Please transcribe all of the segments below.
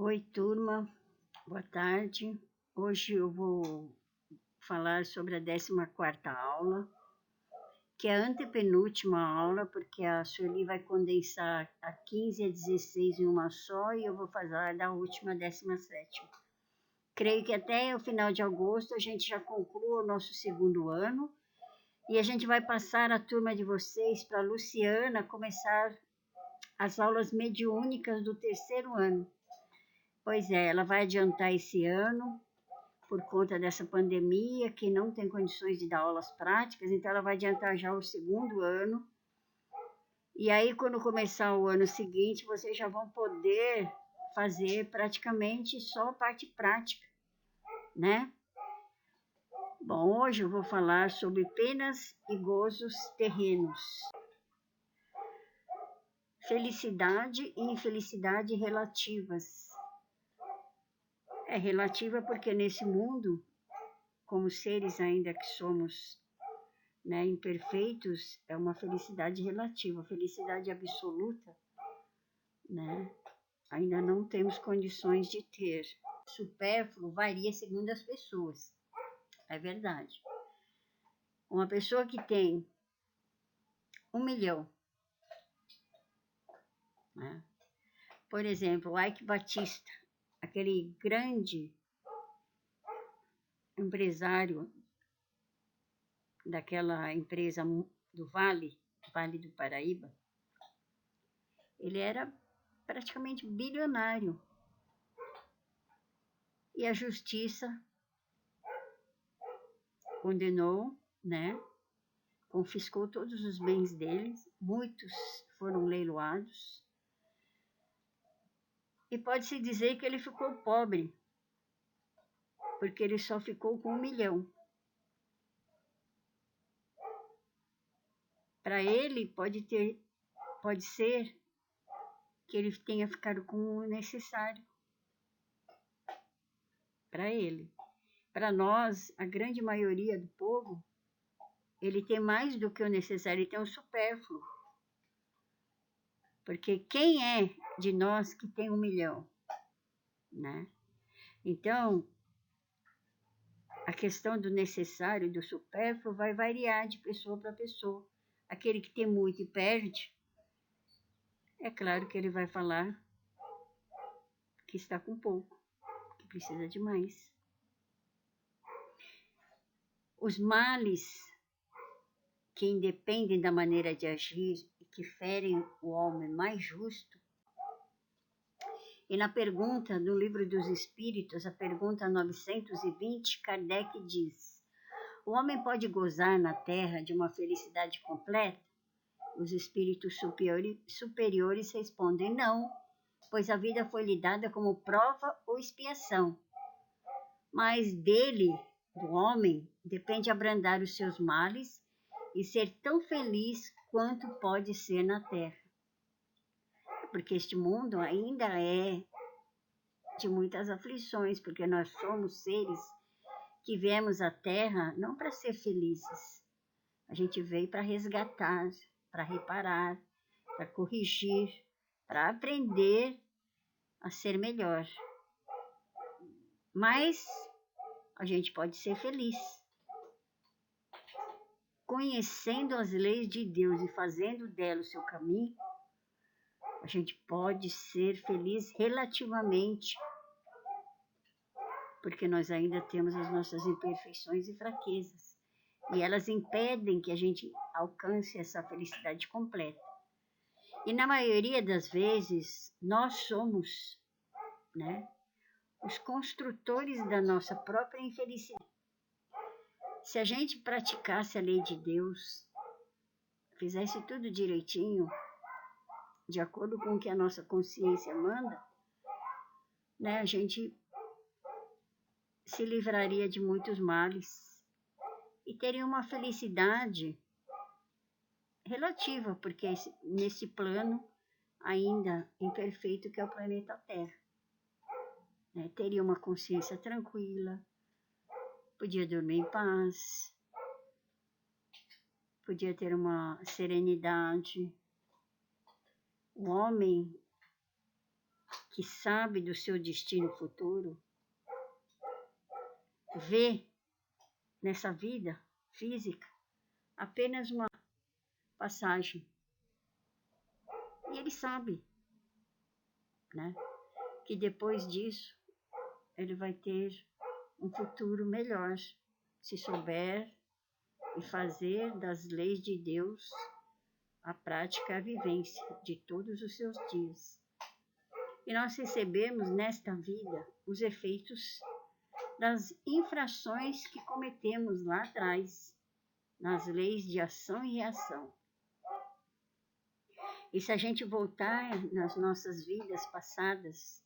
Oi, turma, boa tarde. Hoje eu vou falar sobre a 14ª aula, que é a antepenúltima aula, porque a Sueli vai condensar a 15 e a 16 em uma só, e eu vou falar da última, 17ª. Creio que até o final de agosto a gente já conclua o nosso segundo ano, e a gente vai passar a turma de vocês para a Luciana começar as aulas mediúnicas do terceiro ano. Pois é, ela vai adiantar esse ano, por conta dessa pandemia, que não tem condições de dar aulas práticas, então ela vai adiantar já o segundo ano. E aí, quando começar o ano seguinte, vocês já vão poder fazer praticamente só a parte prática, né? Bom, hoje eu vou falar sobre penas e gozos terrenos. Felicidade e infelicidade relativas. É relativa porque nesse mundo, como seres ainda que somos, né, imperfeitos, é uma felicidade relativa. Felicidade absoluta, né, ainda não temos condições de ter. Supérfluo varia segundo as pessoas, é verdade. Uma pessoa que tem 1 milhão, né, por exemplo, o Ike Batista, aquele grande empresário daquela empresa do Vale do Paraíba, ele era praticamente bilionário. E a justiça condenou, né? Confiscou todos os bens deles, muitos foram leiloados. E pode-se dizer que ele ficou pobre, porque ele só ficou com 1 milhão. Para ele, pode ser que ele tenha ficado com o necessário. Para ele. Para nós, a grande maioria do povo, ele tem mais do que o necessário, ele tem o supérfluo. Porque quem é de nós que tem 1 milhão, né? Então, a questão do necessário e do supérfluo vai variar de pessoa para pessoa. Aquele que tem muito e perde, é claro que ele vai falar que está com pouco, que precisa de mais. Os males que independem da maneira de agir e que ferem o homem mais justo. E na pergunta do Livro dos Espíritos, a pergunta 920, Kardec diz: o homem pode gozar na terra de uma felicidade completa? Os espíritos superiores respondem não, pois a vida foi lhe dada como prova ou expiação. Mas dele, do homem, depende abrandar os seus males e ser tão feliz quanto pode ser na terra. Porque este mundo ainda é de muitas aflições, porque nós somos seres que viemos à terra não para ser felizes. A gente veio para resgatar, para reparar, para corrigir, para aprender a ser melhor. Mas a gente pode ser feliz. Conhecendo as leis de Deus e fazendo dela o seu caminho, a gente pode ser feliz relativamente, porque nós ainda temos as nossas imperfeições e fraquezas, e elas impedem que a gente alcance essa felicidade completa. E na maioria das vezes, nós somos, né, os construtores da nossa própria infelicidade. Se a gente praticasse a lei de Deus, fizesse tudo direitinho, de acordo com o que a nossa consciência manda, né, a gente se livraria de muitos males e teria uma felicidade relativa, porque nesse plano ainda imperfeito que é o planeta Terra, né, teria uma consciência tranquila, podia dormir em paz, podia ter uma serenidade. O homem que sabe do seu destino futuro, vê nessa vida física apenas uma passagem. E ele sabe, né, que depois disso ele vai ter um futuro melhor, se souber e fazer das leis de Deus a prática, a vivência de todos os seus dias. E nós recebemos nesta vida os efeitos das infrações que cometemos lá atrás, nas leis de ação e reação. E se a gente voltar nas nossas vidas passadas,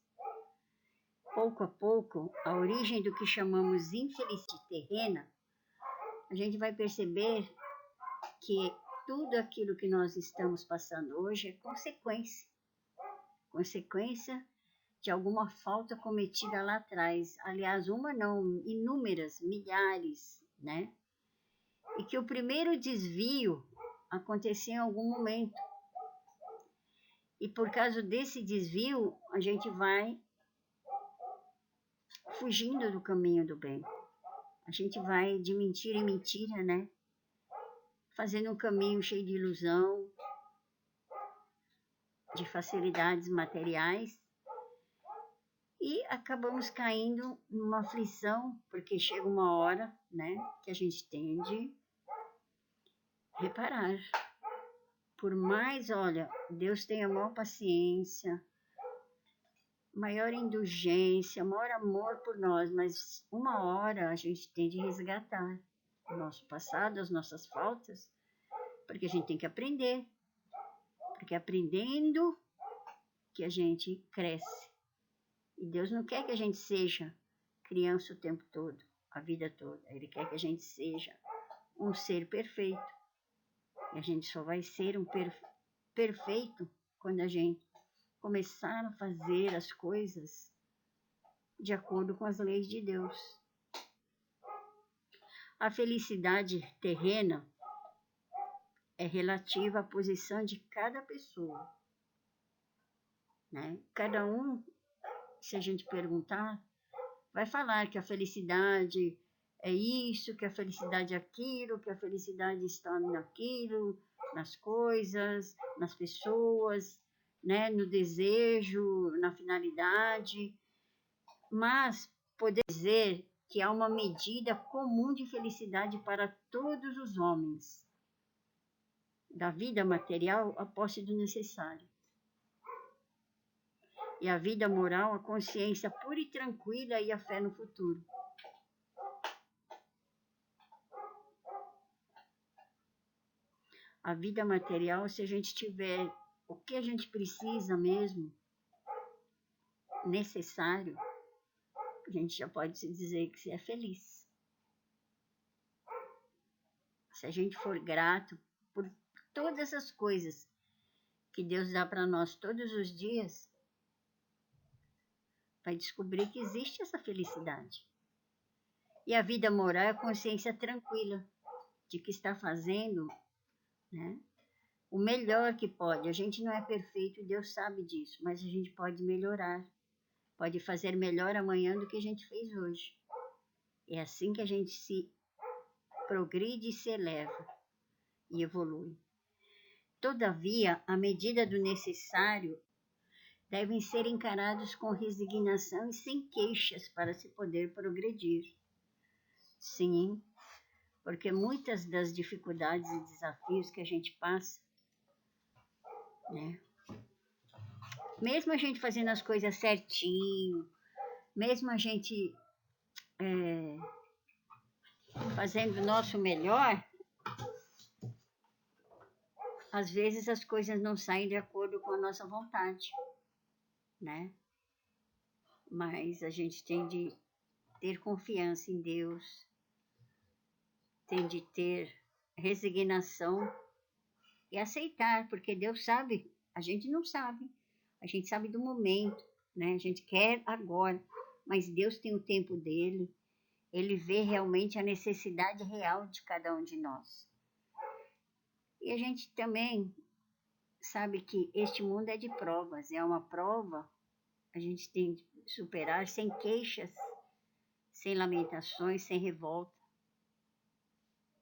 pouco a pouco, a origem do que chamamos infelicidade terrena, a gente vai perceber que tudo aquilo que nós estamos passando hoje é consequência de alguma falta cometida lá atrás. Aliás, uma não, inúmeras, milhares, né? E que o primeiro desvio aconteceu em algum momento. E por causa desse desvio, a gente vai fugindo do caminho do bem. A gente vai de mentira em mentira, né? Fazendo um caminho cheio de ilusão, de facilidades materiais. E acabamos caindo numa aflição, porque chega uma hora, né, que a gente tem de reparar. Por mais, olha, Deus tem a maior paciência, maior indulgência, maior amor por nós, mas uma hora a gente tem de resgatar o nosso passado, as nossas faltas, porque a gente tem que aprender, porque é aprendendo que a gente cresce. E Deus não quer que a gente seja criança o tempo todo, a vida toda. Ele quer que a gente seja um ser perfeito. E a gente só vai ser um perfeito quando a gente começar a fazer as coisas de acordo com as leis de Deus. A felicidade terrena é relativa à posição de cada pessoa, né? Cada um, se a gente perguntar, vai falar que a felicidade é isso, que a felicidade é aquilo, que a felicidade está naquilo, nas coisas, nas pessoas, né? No desejo, na finalidade. Mas poder dizer que há uma medida comum de felicidade para todos os homens, da vida material a posse do necessário. E a vida moral, a consciência pura e tranquila e a fé no futuro. A vida material, se a gente tiver o que a gente precisa mesmo, necessário, a gente já pode se dizer que se é feliz. Se a gente for grato por todas as coisas que Deus dá para nós todos os dias, vai descobrir que existe essa felicidade. E a vida moral é a consciência tranquila de que está fazendo, né, o melhor que pode. A gente não é perfeito, Deus sabe disso, mas a gente pode melhorar. Pode fazer melhor amanhã do que a gente fez hoje. É assim que a gente se progride e se eleva e evolui. Todavia, à medida do necessário, devem ser encarados com resignação e sem queixas para se poder progredir. Sim, porque muitas das dificuldades e desafios que a gente passa, né? Mesmo a gente fazendo as coisas certinho, mesmo a gente fazendo o nosso melhor, às vezes as coisas não saem de acordo com a nossa vontade, né? Mas a gente tem de ter confiança em Deus, tem de ter resignação e aceitar, porque Deus sabe, a gente não sabe, a gente sabe do momento, né? A gente quer agora, mas Deus tem o tempo dele, ele vê realmente a necessidade real de cada um de nós. E a gente também sabe que este mundo é de provas, é uma prova a gente tem que superar sem queixas, sem lamentações, sem revolta.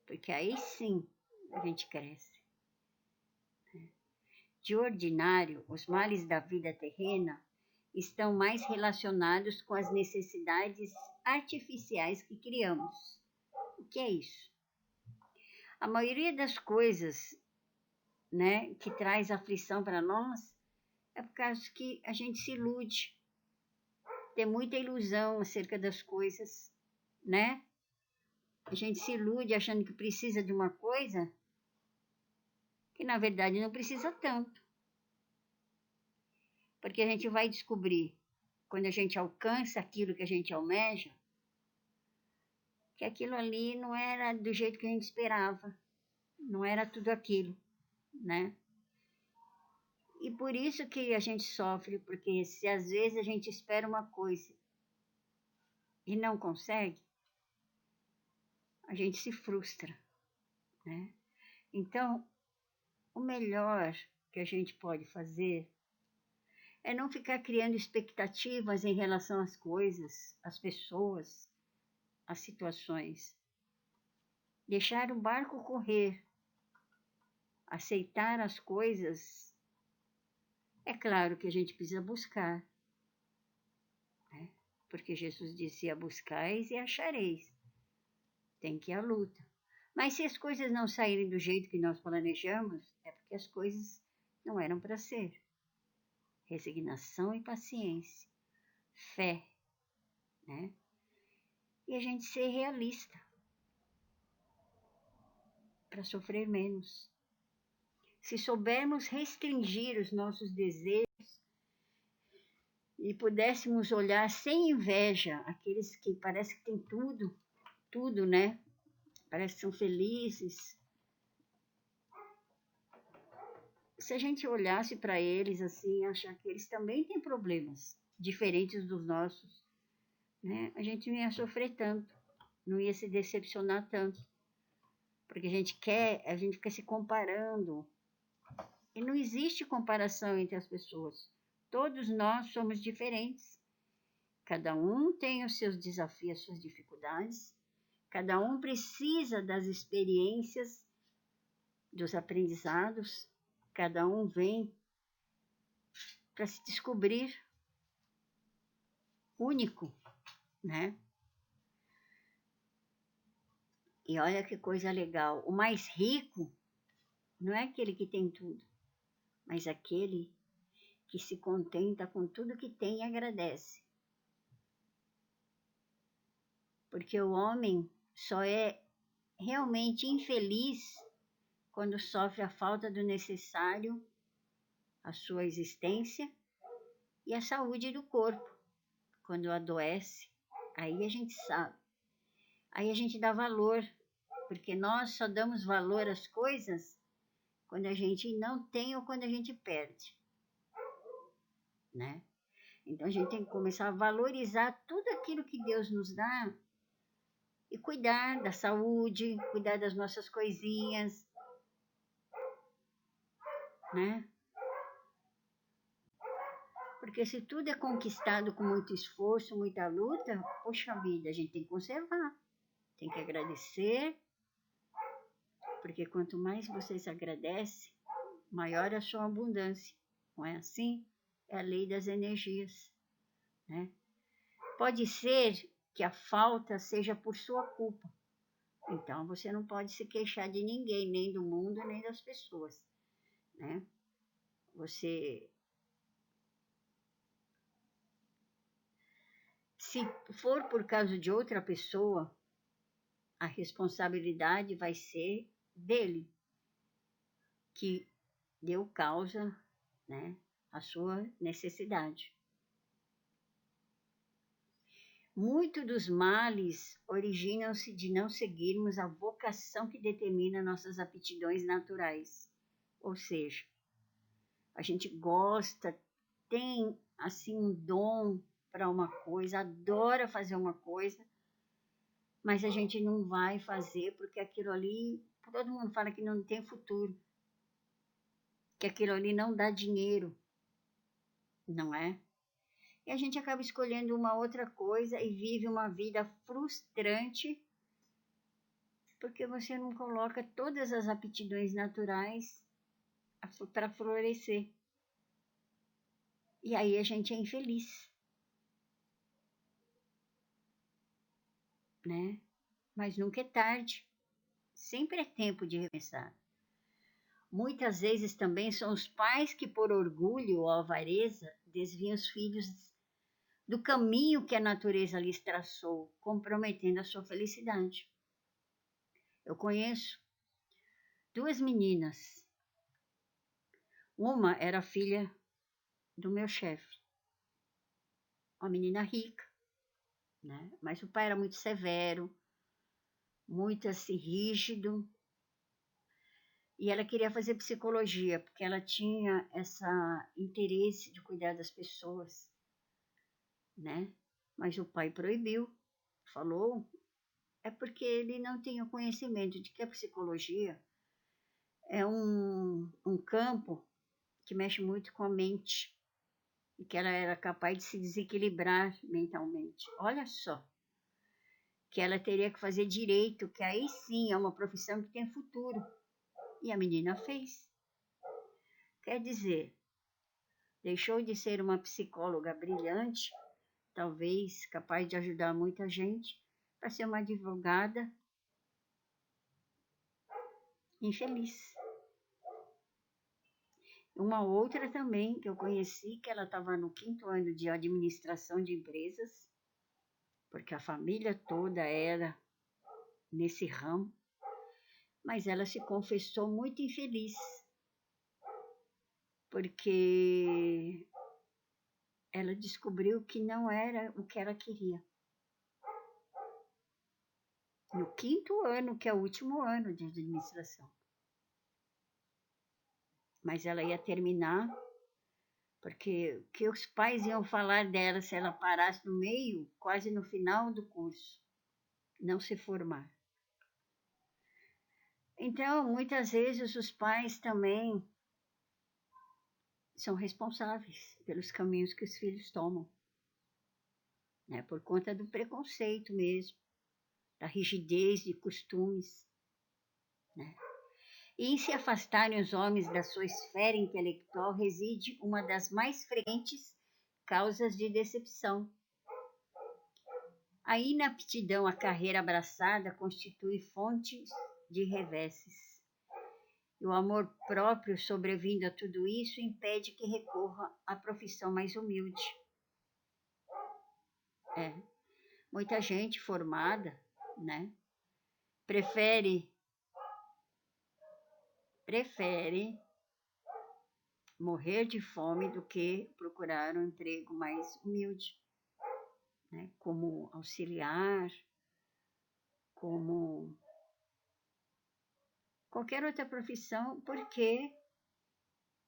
Porque aí sim a gente cresce. De ordinário, os males da vida terrena estão mais relacionados com as necessidades artificiais que criamos. O que é isso? A maioria das coisas, né, que traz aflição para nós é por causa que a gente se ilude. Tem muita ilusão acerca das coisas, né? A gente se ilude achando que precisa de uma coisa que na verdade não precisa tanto. Porque a gente vai descobrir, quando a gente alcança aquilo que a gente almeja, que aquilo ali não era do jeito que a gente esperava, não era tudo aquilo, né? E por isso que a gente sofre, porque se às vezes a gente espera uma coisa e não consegue, a gente se frustra, né? Então, o melhor que a gente pode fazer é não ficar criando expectativas em relação às coisas, às pessoas, às situações. Deixar o barco correr, aceitar as coisas. É claro que a gente precisa buscar, né? Porque Jesus disse: buscais e achareis. Tem que ir à luta. Mas se as coisas não saírem do jeito que nós planejamos, é porque as coisas não eram para ser. Resignação e paciência, fé, né? E a gente ser realista, para sofrer menos. Se soubermos restringir os nossos desejos e pudéssemos olhar sem inveja aqueles que parece que têm tudo, né? Parece que são felizes. Se a gente olhasse para eles assim, achar que eles também têm problemas diferentes dos nossos, né? A gente não ia sofrer tanto, não ia se decepcionar tanto. Porque a gente fica se comparando. E não existe comparação entre as pessoas. Todos nós somos diferentes. Cada um tem os seus desafios, as suas dificuldades. Cada um precisa das experiências, dos aprendizados. Cada um vem para se descobrir único, né? E olha que coisa legal. O mais rico não é aquele que tem tudo, mas aquele que se contenta com tudo que tem e agradece. Porque o homem só é realmente infeliz quando sofre a falta do necessário à sua existência e à saúde do corpo. Quando adoece, aí a gente sabe. Aí a gente dá valor, porque nós só damos valor às coisas quando a gente não tem ou quando a gente perde, né? Então a gente tem que começar a valorizar tudo aquilo que Deus nos dá e cuidar da saúde, cuidar das nossas coisinhas, né? Porque se tudo é conquistado com muito esforço, muita luta, poxa vida, a gente tem que conservar, tem que agradecer, porque quanto mais você se agradece, maior a sua abundância, não é assim? É a lei das energias, né? Pode ser que a falta seja por sua culpa, então você não pode se queixar de ninguém, nem do mundo, nem das pessoas, né? Se for por causa de outra pessoa, a responsabilidade vai ser dele, que deu causa, né, à sua necessidade. Muitos dos males originam-se de não seguirmos a vocação que determina nossas aptidões naturais. Ou seja, a gente gosta, tem assim um dom para uma coisa, adora fazer uma coisa, mas a gente não vai fazer porque aquilo ali, todo mundo fala que não tem futuro, que aquilo ali não dá dinheiro, não é? E a gente acaba escolhendo uma outra coisa e vive uma vida frustrante porque você não coloca todas as aptidões naturais para florescer. E aí a gente é infeliz, né? Mas nunca é tarde. Sempre é tempo de recomeçar. Muitas vezes também são os pais que, por orgulho ou avareza, desviam os filhos do caminho que a natureza lhes traçou, comprometendo a sua felicidade. Eu conheço duas meninas. Uma era filha do meu chefe, uma menina rica, né? Mas o pai era muito severo, muito assim rígido, e ela queria fazer psicologia, porque ela tinha esse interesse de cuidar das pessoas, né? Mas o pai proibiu, falou, é porque ele não tinha conhecimento de que a psicologia é um campo que mexe muito com a mente, e que ela era capaz de se desequilibrar mentalmente. Olha só, que ela teria que fazer direito, que aí sim é uma profissão que tem futuro. E a menina fez. Quer dizer, deixou de ser uma psicóloga brilhante, talvez capaz de ajudar muita gente, para ser uma advogada infeliz. Uma outra também que eu conheci, que ela estava no 5º ano de administração de empresas, porque a família toda era nesse ramo, mas ela se confessou muito infeliz, porque ela descobriu que não era o que ela queria. No 5º ano, que é o último ano de administração. Mas ela ia terminar, porque o que os pais iam falar dela se ela parasse no meio, quase no final do curso, não se formar. Então, muitas vezes os pais também são responsáveis pelos caminhos que os filhos tomam, né? Por conta do preconceito mesmo, da rigidez de costumes, né? E em se afastarem os homens da sua esfera intelectual reside uma das mais frequentes causas de decepção. A inaptidão à carreira abraçada constitui fonte de reveses. E o amor próprio, sobrevindo a tudo isso, impede que recorra à profissão mais humilde. Muita gente formada, né, prefere morrer de fome do que procurar um emprego mais humilde, né, como auxiliar, como qualquer outra profissão, porque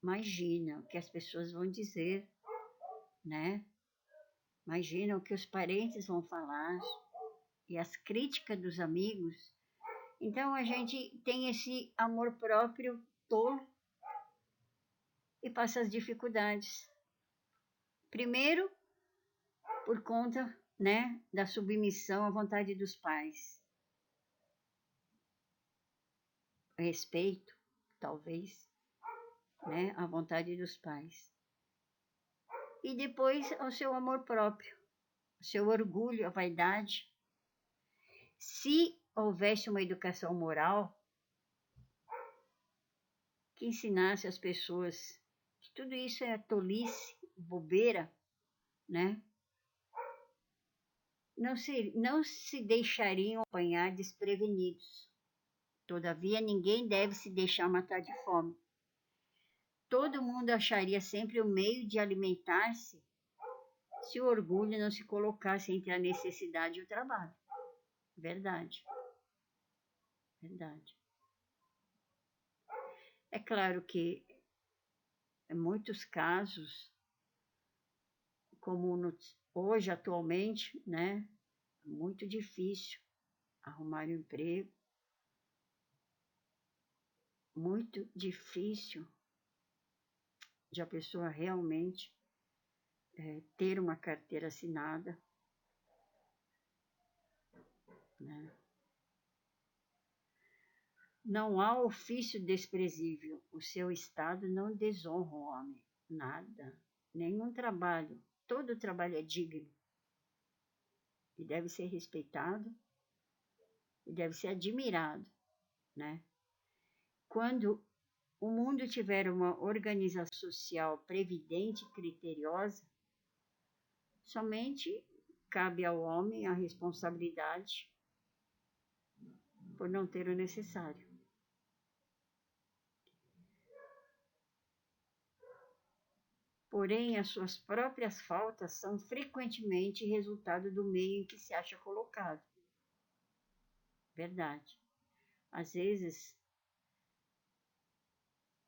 imagina o que as pessoas vão dizer, né? Imagina o que os parentes vão falar e as críticas dos amigos. Então a gente tem esse amor próprio tolo e passa as dificuldades. Primeiro, por conta, né, da submissão à vontade dos pais. Respeito, talvez, né, à vontade dos pais. E depois ao seu amor próprio, ao seu orgulho, à vaidade. Se houvesse uma educação moral que ensinasse as pessoas que tudo isso é tolice, bobeira, né? Não se deixariam apanhar desprevenidos. Todavia, ninguém deve se deixar matar de fome. Todo mundo acharia sempre o meio de alimentar-se se o orgulho não se colocasse entre a necessidade e o trabalho. Verdade. Verdade. É claro que em muitos casos, como hoje, atualmente, né, é muito difícil arrumar um emprego, muito difícil de a pessoa realmente ter uma carteira assinada, né? Não há ofício desprezível, o seu estado não desonra o homem, nada, nenhum trabalho, todo trabalho é digno e deve ser respeitado e deve ser admirado, né? Quando o mundo tiver uma organização social previdente e criteriosa, somente cabe ao homem a responsabilidade por não ter o necessário. Porém, as suas próprias faltas são frequentemente resultado do meio em que se acha colocado. Verdade. Às vezes,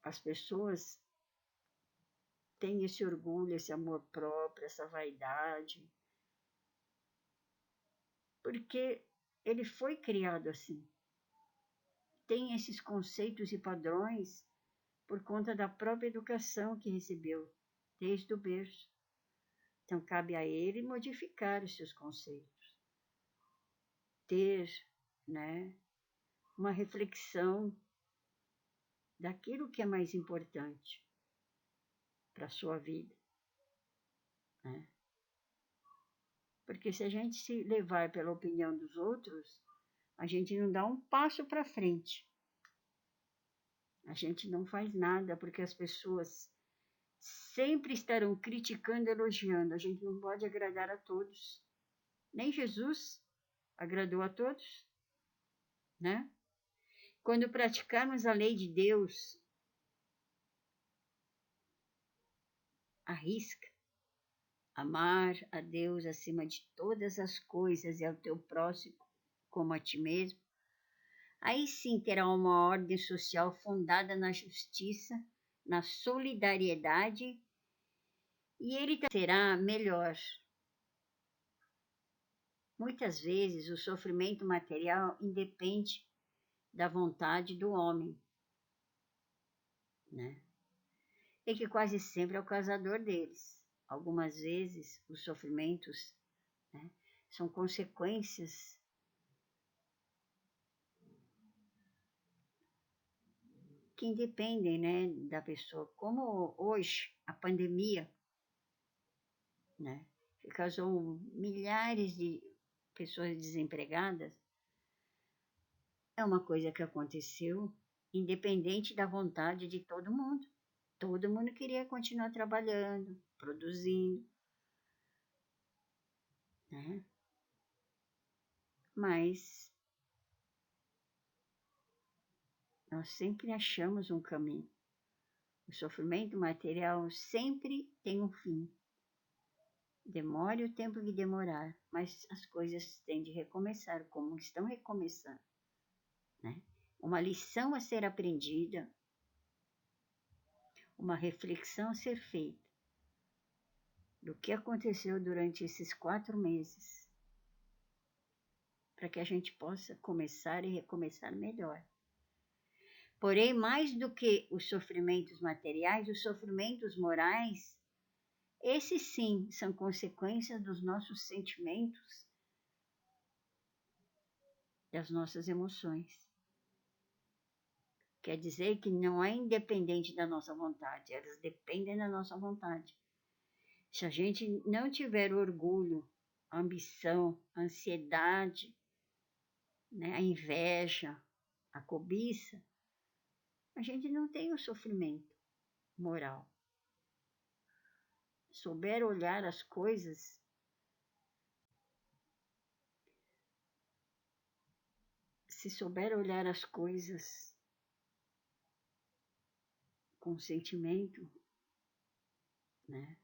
as pessoas têm esse orgulho, esse amor próprio, essa vaidade, porque ele foi criado assim. Tem esses conceitos e padrões por conta da própria educação que recebeu desde o berço. Então, cabe a ele modificar os seus conceitos, ter, né, uma reflexão daquilo que é mais importante para a sua vida, né? Porque se a gente se levar pela opinião dos outros, a gente não dá um passo para frente. A gente não faz nada, porque as pessoas sempre estarão criticando, elogiando. A gente não pode agradar a todos. Nem Jesus agradou a todos, né? Quando praticarmos a lei de Deus, arrisca amar a Deus acima de todas as coisas e ao teu próximo como a ti mesmo, aí sim terá uma ordem social fundada na justiça, na solidariedade, e ele será melhor. Muitas vezes o sofrimento material independe da vontade do homem, né? E que quase sempre é o causador deles. Algumas vezes os sofrimentos, né, são consequências que independem, né, da pessoa. Como hoje, a pandemia, né, que causou milhares de pessoas desempregadas, é uma coisa que aconteceu independente da vontade de todo mundo. Todo mundo queria continuar trabalhando, produzindo, né? Mas nós sempre achamos um caminho. O sofrimento material sempre tem um fim. Demore o tempo que demorar, mas as coisas têm de recomeçar como estão recomeçando, né? Uma lição a ser aprendida, uma reflexão a ser feita do que aconteceu durante esses 4 meses, para que a gente possa começar e recomeçar melhor. Porém, mais do que os sofrimentos materiais, os sofrimentos morais, esses sim são consequências dos nossos sentimentos, das nossas emoções. Quer dizer que não é independente da nossa vontade, elas dependem da nossa vontade. Se a gente não tiver orgulho, ambição, ansiedade, né, a inveja, a cobiça, a gente não tem o sofrimento moral. Souber olhar as coisas, se souber olhar as coisas com sentimento, né,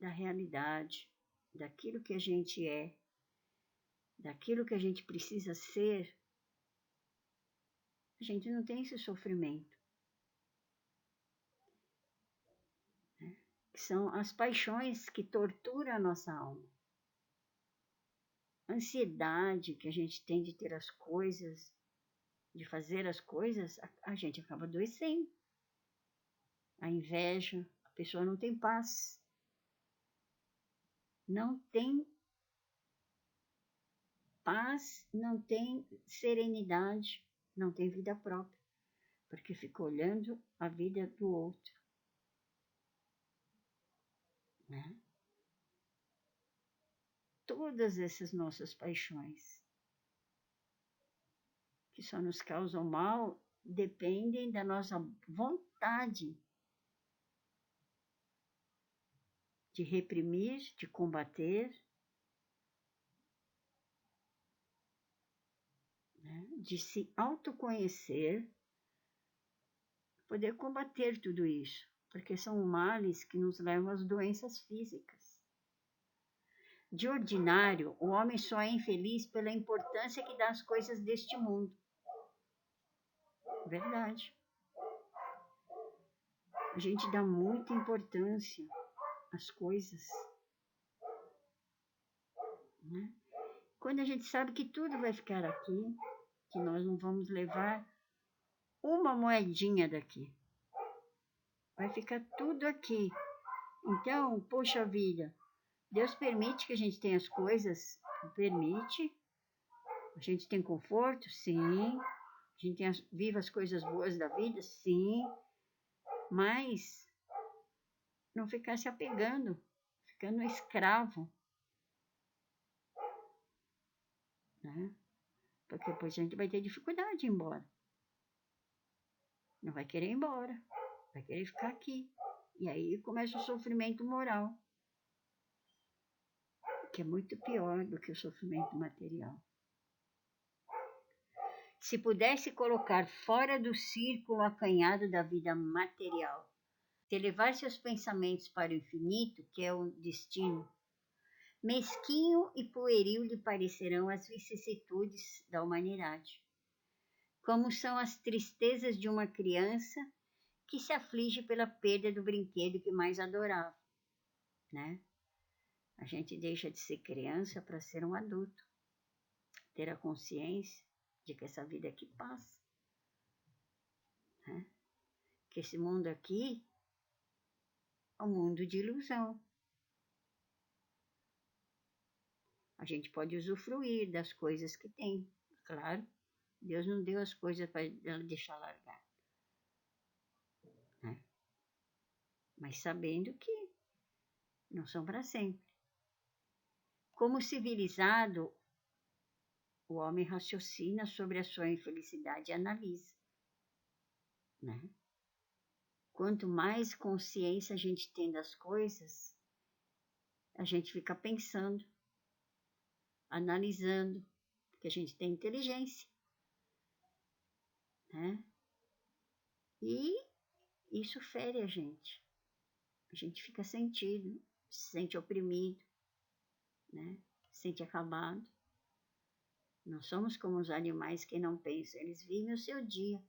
da realidade, daquilo que a gente é, daquilo que a gente precisa ser, a gente não tem esse sofrimento. Né? São as paixões que torturam a nossa alma. A ansiedade que a gente tem de ter as coisas, de fazer as coisas, a gente acaba adoecendo. A inveja, a pessoa não tem paz. não tem paz, não tem serenidade, não tem vida própria, porque fica olhando a vida do outro, né? Todas essas nossas paixões que só nos causam mal dependem da nossa vontade de reprimir, de combater, né? De se autoconhecer, poder combater tudo isso, porque são males que nos levam às doenças físicas. De ordinário, o homem só é infeliz pela importância que dá às coisas deste mundo. Verdade. A gente dá muita importância às coisas, né? Quando a gente sabe que tudo vai ficar aqui, que nós não vamos levar uma moedinha daqui. Vai ficar tudo aqui. Então, poxa vida, Deus permite que a gente tenha as coisas, permite. A gente tem conforto, sim. A gente vive as coisas boas da vida, sim. Mas não ficar se apegando, ficando escravo, né? Porque depois a gente vai ter dificuldade de ir embora. Não vai querer ir embora, vai querer ficar aqui. E aí começa o sofrimento moral, que é muito pior do que o sofrimento material. Se pudesse colocar fora do círculo acanhado da vida material, se elevar seus pensamentos para o infinito, que é o destino, mesquinho e pueril lhe parecerão as vicissitudes da humanidade, como são as tristezas de uma criança que se aflige pela perda do brinquedo que mais adorava, né? A gente deixa de ser criança para ser um adulto, ter a consciência de que essa vida aqui passa, né? Que esse mundo aqui é um mundo de ilusão. A gente pode usufruir das coisas que tem, claro. Deus não deu as coisas para deixar largar, né? Mas sabendo que não são para sempre. Como civilizado, o homem raciocina sobre a sua infelicidade e analisa, né? Quanto mais consciência a gente tem das coisas, a gente fica pensando, analisando, porque a gente tem inteligência, né? E isso fere a gente. A gente fica sentido, se sente oprimido, né? Se sente acabado. Não somos como os animais que não pensam, eles vivem o seu dia,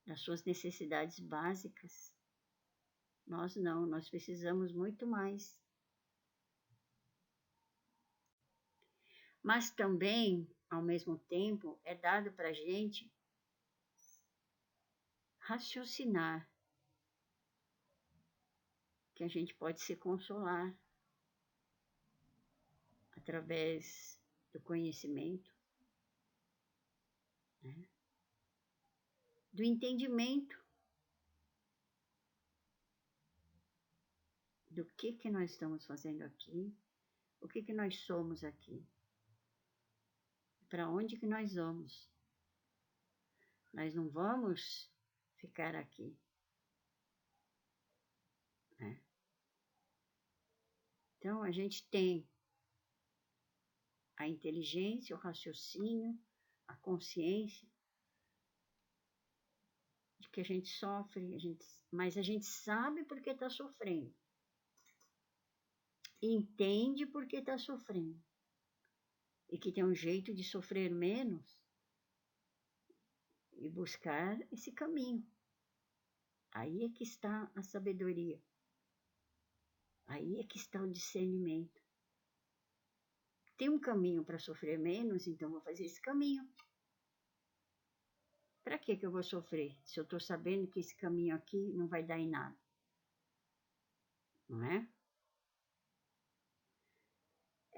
das suas necessidades básicas. Nós não, nós precisamos muito mais. Mas também, ao mesmo tempo, é dado para a gente raciocinar, que a gente pode se consolar através do conhecimento, né? Do entendimento do que nós estamos fazendo aqui, o que nós somos aqui, para onde que nós vamos. Nós não vamos ficar aqui, né? Então, a gente tem a inteligência, o raciocínio, a consciência de que a gente sofre, mas a gente sabe por que está sofrendo. Entende por que está sofrendo. E que tem um jeito de sofrer menos e buscar esse caminho. Aí é que está a sabedoria. Aí é que está o discernimento. Tem um caminho para sofrer menos, então vou fazer esse caminho. Para que eu vou sofrer se eu estou sabendo que esse caminho aqui não vai dar em nada? Não é?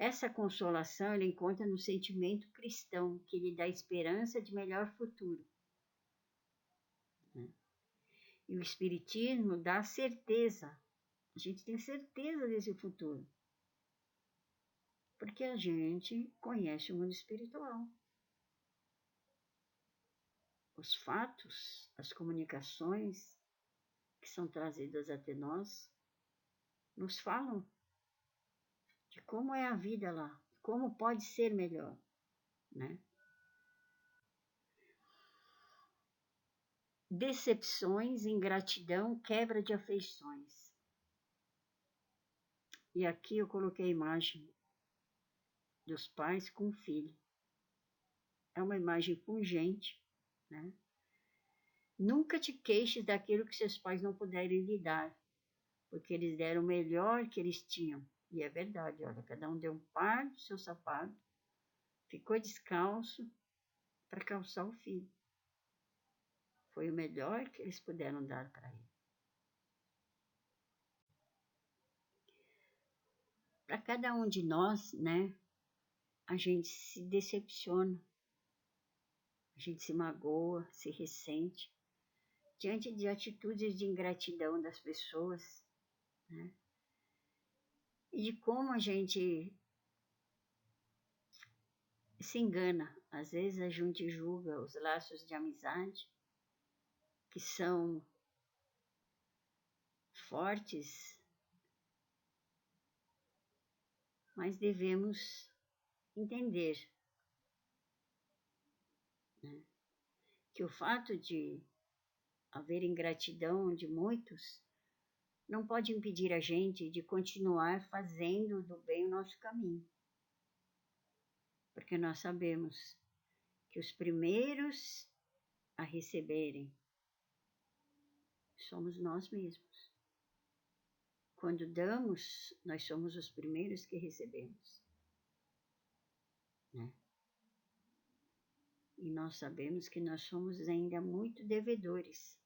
Essa consolação ele encontra no sentimento cristão, que lhe dá esperança de melhor futuro. E o Espiritismo dá certeza. A gente tem certeza desse futuro. Porque a gente conhece o mundo espiritual. Os fatos, as comunicações que são trazidas até nós, nos falam de como é a vida lá, como pode ser melhor, né? Decepções, ingratidão, quebra de afeições. E aqui eu coloquei a imagem dos pais com o filho. É uma imagem pungente, né? Nunca te queixes daquilo que seus pais não puderem lhe dar, porque eles deram o melhor que eles tinham. E é verdade, olha, cada um deu um par do seu sapato, ficou descalço para calçar o filho. Foi o melhor que eles puderam dar para ele. Para cada um de nós, né, a gente se decepciona, a gente se magoa, se ressente, diante de atitudes de ingratidão das pessoas, né, e de como a gente se engana. Às vezes a gente julga os laços de amizade, que são fortes, mas devemos entender, né, que o fato de haver ingratidão de muitos não pode impedir a gente de continuar fazendo do bem o nosso caminho. Porque nós sabemos que os primeiros a receberem somos nós mesmos. Quando damos, nós somos os primeiros que recebemos, né? E nós sabemos que nós somos ainda muito devedores.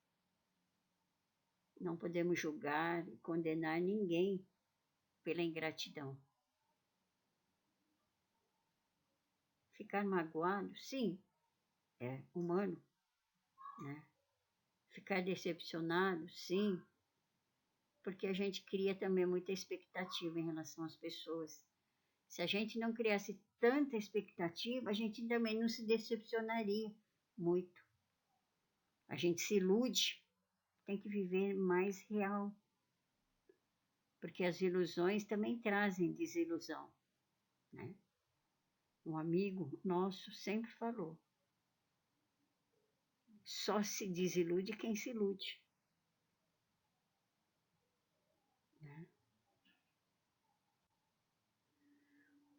Não podemos julgar e condenar ninguém pela ingratidão. Ficar magoado, sim, é humano, né? Ficar decepcionado, sim, porque a gente cria também muita expectativa em relação às pessoas. Se a gente não criasse tanta expectativa, a gente também não se decepcionaria muito. A gente se ilude, tem que viver mais real, porque as ilusões também trazem desilusão, né? Um amigo nosso sempre falou: só se desilude quem se ilude, né?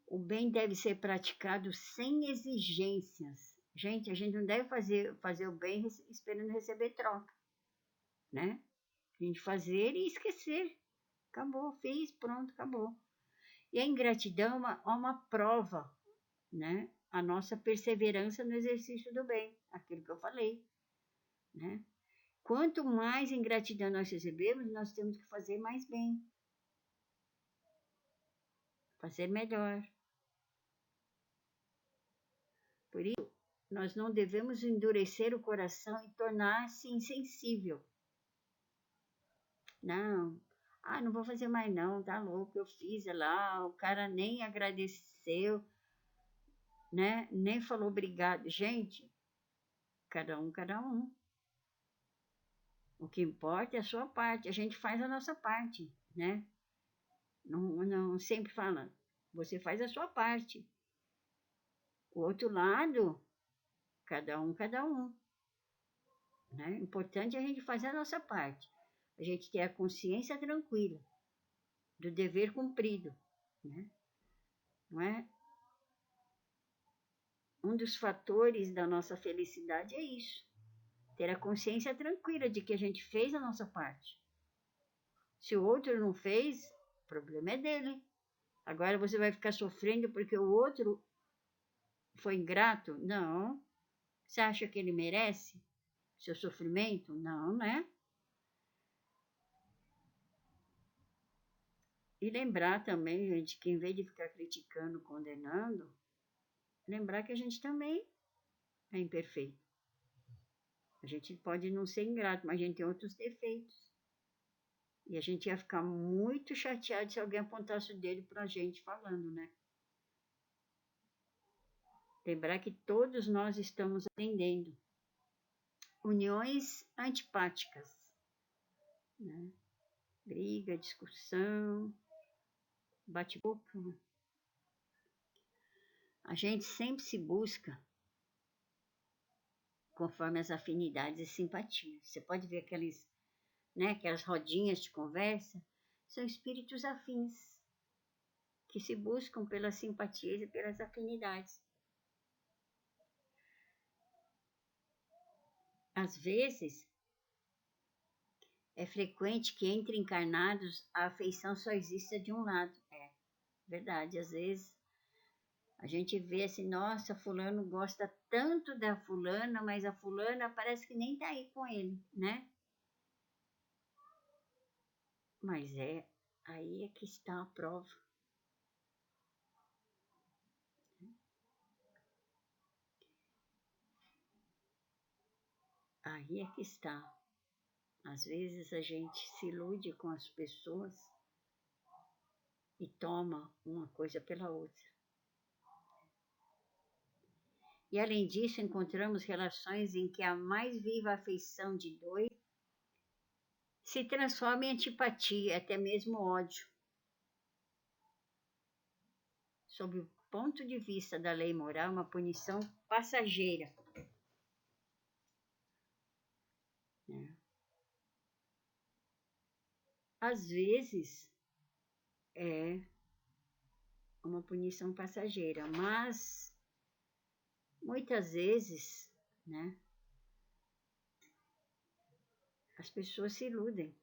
O bem deve ser praticado sem exigências. Gente, a gente não deve fazer o bem esperando receber troca, né? A gente fazer e esquecer. Acabou, fiz, pronto, acabou. E a ingratidão é uma prova, né? A nossa perseverança no exercício do bem, aquilo que eu falei, né? Quanto mais ingratidão nós recebemos, nós temos que fazer mais bem, fazer melhor. Por isso, nós não devemos endurecer o coração e tornar-se insensível. Não, não vou fazer mais não, tá louco, eu fiz lá, o cara nem agradeceu, né? Nem falou obrigado. Gente, cada um, cada um. O que importa é a sua parte, a gente faz a nossa parte, né? Não sempre fala, você faz a sua parte. O outro lado, cada um, cada um. Né? O importante é a gente fazer a nossa parte. A gente ter a consciência tranquila do dever cumprido, né? Não é? Um dos fatores da nossa felicidade é isso. Ter a consciência tranquila de que a gente fez a nossa parte. Se o outro não fez, o problema é dele. Agora você vai ficar sofrendo porque o outro foi ingrato? Não. Você acha que ele merece seu sofrimento? Não, né? E lembrar também, gente, que em vez de ficar criticando, condenando, lembrar que a gente também é imperfeito. A gente pode não ser ingrato, mas a gente tem outros defeitos. E a gente ia ficar muito chateado se alguém apontasse o dedo pra gente falando, né? Lembrar que todos nós estamos aprendendo. Uniões antipáticas, né? Briga, discussão, bate-boca. Né? A gente sempre se busca conforme as afinidades e simpatias. Você pode ver aquelas rodinhas de conversa, são espíritos afins, que se buscam pelas simpatias e pelas afinidades. Às vezes, é frequente que entre encarnados a afeição só exista de um lado. É verdade, às vezes a gente vê assim, nossa, fulano gosta tanto da fulana, mas a fulana parece que nem tá aí com ele, né? Mas aí é que está a prova. Aí é que está. Às vezes a gente se ilude com as pessoas e toma uma coisa pela outra. E além disso, encontramos relações em que a mais viva afeição de dois se transforma em antipatia, até mesmo ódio. Sob o ponto de vista da lei moral, uma punição passageira. Né? Às vezes é uma punição passageira, mas muitas vezes, né, as pessoas se iludem,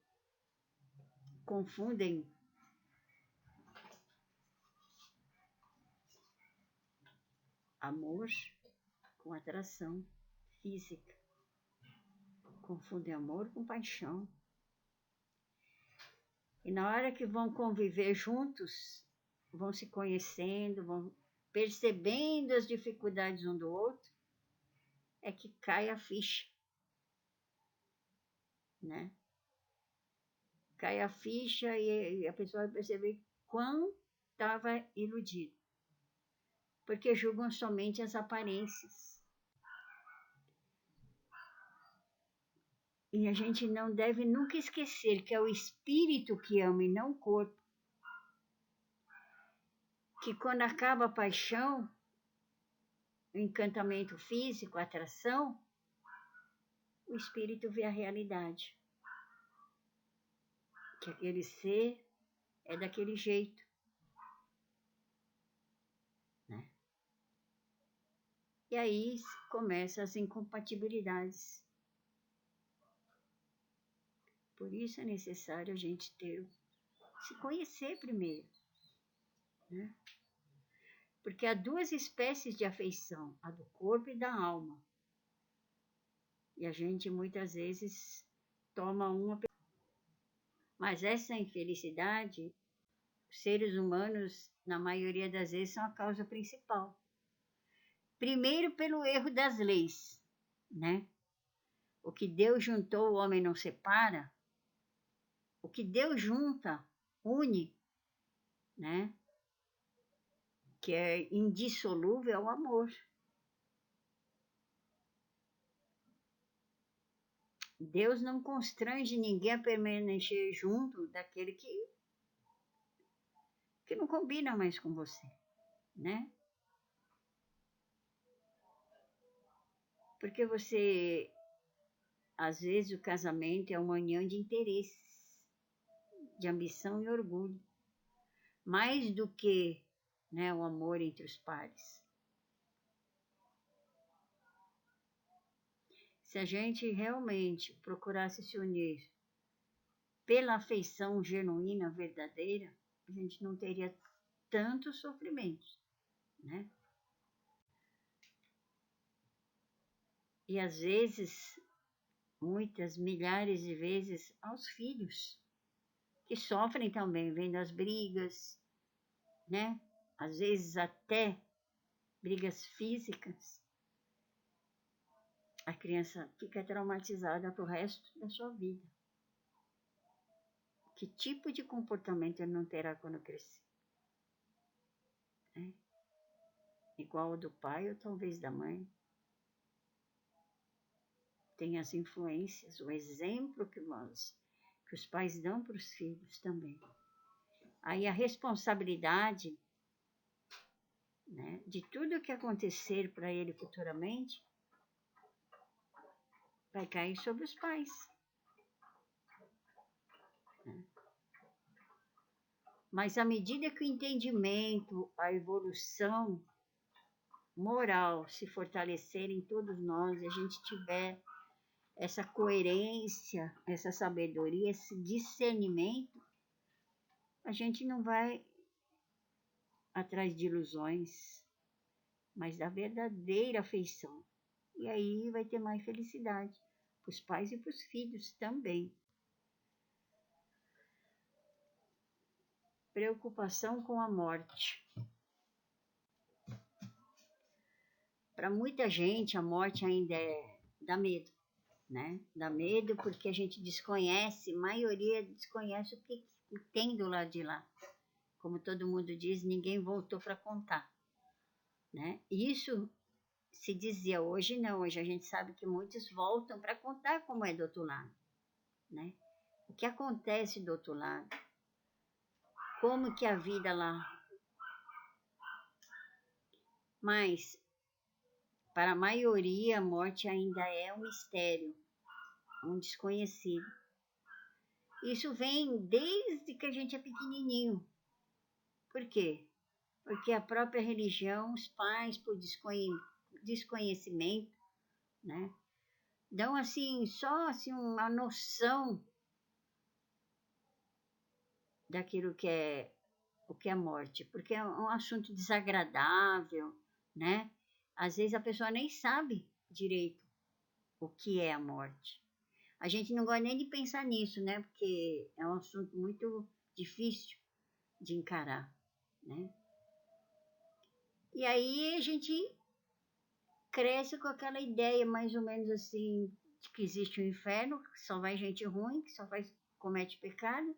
confundem amor com atração física, confundem amor com paixão. E na hora que vão conviver juntos, vão se conhecendo, vão percebendo as dificuldades um do outro, é que cai a ficha, né? Cai a ficha e a pessoa vai perceber quão estava iludido, porque julgam somente as aparências. E a gente não deve nunca esquecer que é o espírito que ama e não o corpo. Que quando acaba a paixão, o encantamento físico, a atração, o espírito vê a realidade. Que aquele ser é daquele jeito. Né? E aí começam as incompatibilidades. Por isso é necessário a gente se conhecer primeiro. Né? Porque há duas espécies de afeição, a do corpo e da alma. E a gente muitas vezes toma uma. Mas essa infelicidade, os seres humanos, na maioria das vezes, são a causa principal. Primeiro, pelo erro das leis, né? O que Deus juntou, o homem não separa. O que Deus junta, une, né? Que é indissolúvel, é o amor. Deus não constrange ninguém a permanecer junto daquele que não combina mais com você, né? Porque às vezes o casamento é uma união de interesses, de ambição e orgulho, mais do que, né, o amor entre os pares. Se a gente realmente procurasse se unir pela afeição genuína, verdadeira, a gente não teria tantos sofrimentos, né? E às vezes, muitas milhares de vezes, aos filhos, que sofrem também, vendo as brigas, né? Às vezes até brigas físicas. A criança fica traumatizada pro resto da sua vida. Que tipo de comportamento ele não terá quando crescer? Né? Igual o do pai ou talvez da mãe. Tem as influências, o exemplo que os pais dão para os filhos também. Aí a responsabilidade, né, de tudo que acontecer para ele futuramente vai cair sobre os pais. Né? Mas à medida que o entendimento, a evolução moral se fortalecer em todos nós e a gente tiver essa coerência, essa sabedoria, esse discernimento, a gente não vai atrás de ilusões, mas da verdadeira afeição. E aí vai ter mais felicidade para os pais e para os filhos também. Preocupação com a morte. Para muita gente, a morte ainda dá medo, né? Dá medo porque a gente desconhece, a maioria desconhece o que tem do lado de lá. Como todo mundo diz, ninguém voltou para contar, né? Isso se dizia hoje, não. Hoje a gente sabe que muitos voltam para contar como é do outro lado, né? O que acontece do outro lado, como que a vida lá. Mas, para a maioria, a morte ainda é um mistério, um desconhecido. Isso vem desde que a gente é pequenininho. Por quê? Porque a própria religião, os pais, por desconhecimento, né? Dão assim, só assim, uma noção daquilo que é o que é morte, porque é um assunto desagradável, né? Às vezes a pessoa nem sabe direito o que é a morte. A gente não gosta nem de pensar nisso, né? Porque é um assunto muito difícil de encarar, né? E aí a gente cresce com aquela ideia mais ou menos assim, de que existe o inferno, que só vai gente ruim, que só comete pecado.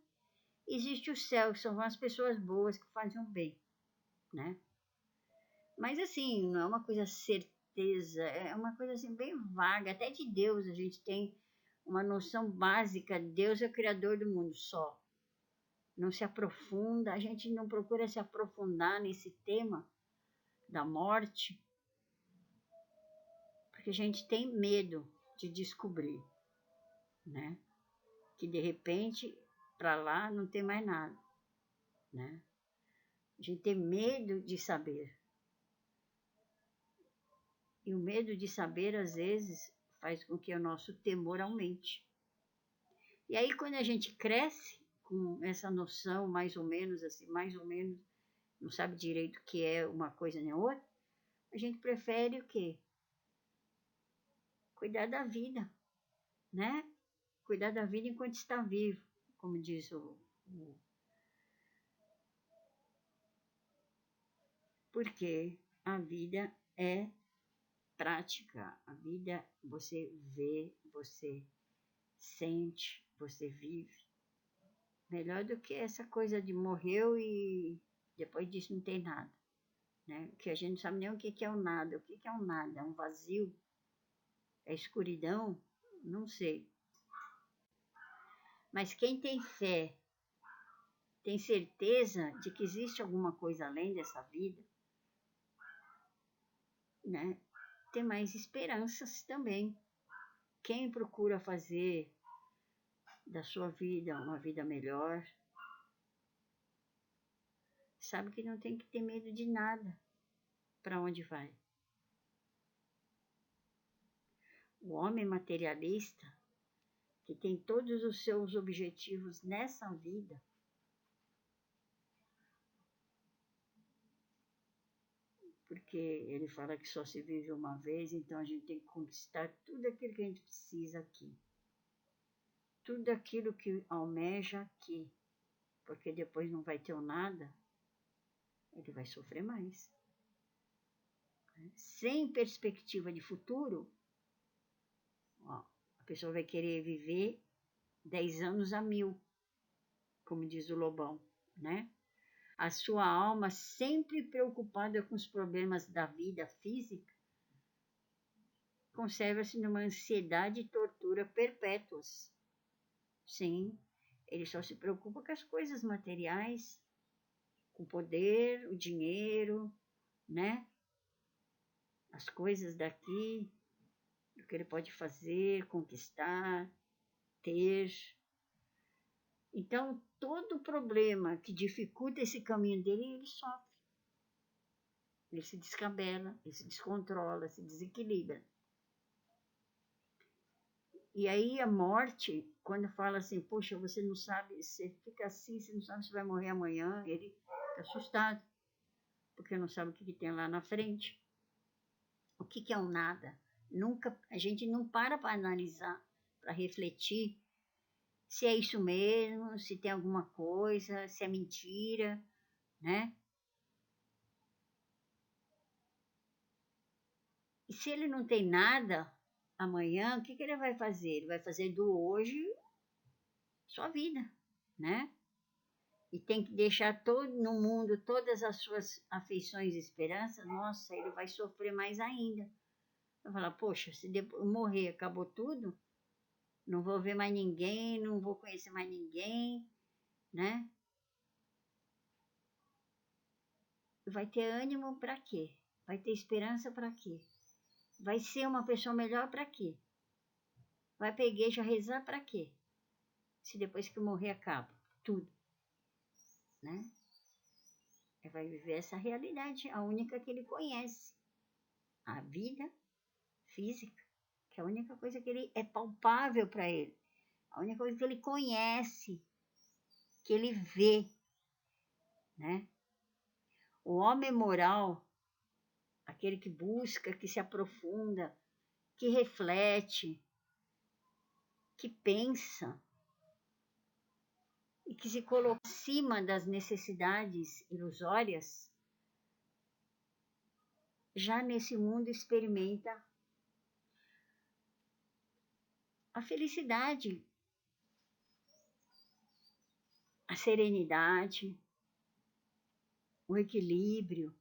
Existe o céu, que só vão as pessoas boas que fazem o bem, né? Mas assim, não é uma coisa certeza, é uma coisa assim bem vaga. Até de Deus a gente tem uma noção básica. Deus é o criador do mundo só. Não se aprofunda, a gente não procura se aprofundar nesse tema da morte, porque a gente tem medo de descobrir, né? Que de repente para lá não tem mais nada, né? A gente tem medo de saber. E o medo de saber, às vezes, faz com que o nosso temor aumente. E aí, quando a gente cresce com essa noção, mais ou menos assim, mais ou menos, não sabe direito o que é uma coisa nem outra, a gente prefere o quê? Cuidar da vida, né? Cuidar da vida enquanto está vivo, como diz porque a vida é prática, a vida você vê, você sente, você vive. Melhor do que essa coisa de morreu e depois disso não tem nada, né? Que a gente não sabe nem o que é o nada. O que é o nada? É um vazio? É escuridão? Não sei. Mas quem tem fé, tem certeza de que existe alguma coisa além dessa vida, né? Tem mais esperanças também. Quem procura fazer da sua vida uma vida melhor, sabe que não tem que ter medo de nada para onde vai. O homem materialista, que tem todos os seus objetivos nessa vida, porque ele fala que só se vive uma vez, então a gente tem que conquistar tudo aquilo que a gente precisa aqui. Tudo aquilo que almeja aqui. porque depois não vai ter o nada, ele vai sofrer mais. Sem perspectiva de futuro, ó, a pessoa vai querer viver 10 anos a 1000, como diz o Lobão, né? A sua alma, sempre preocupada com os problemas da vida física, conserva-se numa ansiedade e tortura perpétuas. Sim, ele só se preocupa com as coisas materiais, com o poder, o dinheiro, né? As coisas daqui, o que ele pode fazer, conquistar, ter. Então, todo problema que dificulta esse caminho dele, ele sofre. Ele se descabela, ele se descontrola, se desequilibra. E aí a morte, quando fala assim, poxa, você não sabe, você fica assim, você não sabe se vai morrer amanhã, ele fica assustado, porque não sabe o que tem lá na frente. O que é o nada? Nunca, a gente não para analisar, para refletir se é isso mesmo, se tem alguma coisa, se é mentira, né? E se ele não tem nada amanhã, o que ele vai fazer? Ele vai fazer do hoje sua vida, né? E tem que deixar todo no mundo todas as suas afeições e esperanças, nossa, ele vai sofrer mais ainda. Vai falar, poxa, se depois morrer, acabou tudo, não vou ver mais ninguém, não vou conhecer mais ninguém, né? Vai ter ânimo para quê? Vai ter esperança para quê? Vai ser uma pessoa melhor para quê? Vai pra igreja rezar para quê? Se depois que morrer acaba tudo, né? Ele vai viver essa realidade, a única que ele conhece, a vida física, que é a única coisa que ele é palpável para ele, a única coisa que ele conhece, que ele vê, né? O homem moral, aquele que busca, que se aprofunda, que reflete, que pensa e que se coloca acima das necessidades ilusórias, já nesse mundo experimenta a felicidade, a serenidade, o equilíbrio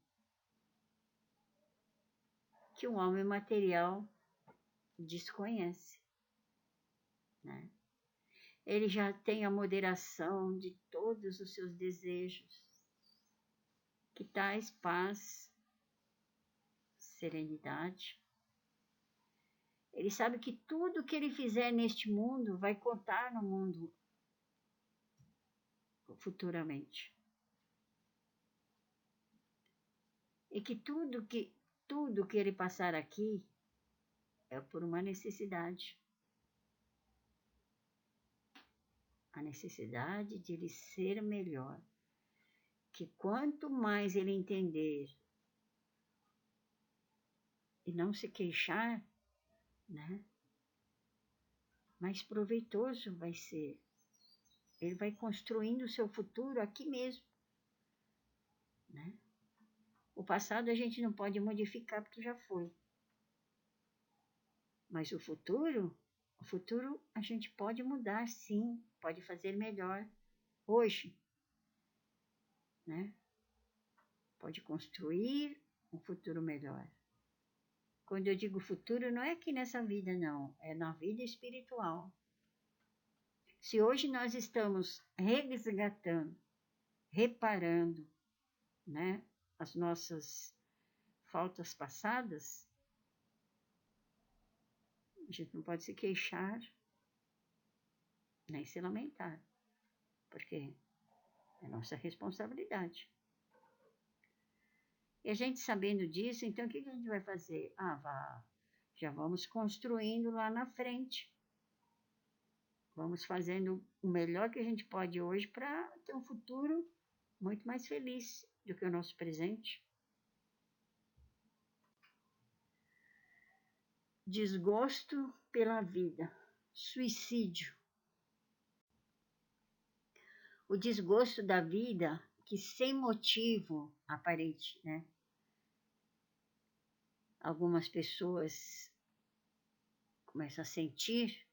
que o homem material desconhece, né? Ele já tem a moderação de todos os seus desejos, que traz paz, serenidade. Ele sabe que tudo que ele fizer neste mundo vai contar no mundo futuramente. E que tudo que ele passar aqui é por uma necessidade. A necessidade de ele ser melhor. Que quanto mais ele entender e não se queixar, né, mais proveitoso vai ser. Ele vai construindo o seu futuro aqui mesmo, né? O passado a gente não pode modificar porque já foi. Mas o futuro a gente pode mudar, sim, pode fazer melhor hoje, né? Pode construir um futuro melhor. Quando eu digo futuro, não é aqui nessa vida, não, é na vida espiritual. Se hoje nós estamos resgatando, reparando, né, as nossas faltas passadas, a gente não pode se queixar, nem se lamentar, porque é nossa responsabilidade. E a gente sabendo disso, então o que a gente vai fazer? Já vamos construindo lá na frente. Vamos fazendo o melhor que a gente pode hoje para ter um futuro muito mais feliz do que o nosso presente. Desgosto pela vida, suicídio. o desgosto da vida que sem motivo aparente, né? Algumas pessoas começam a sentir,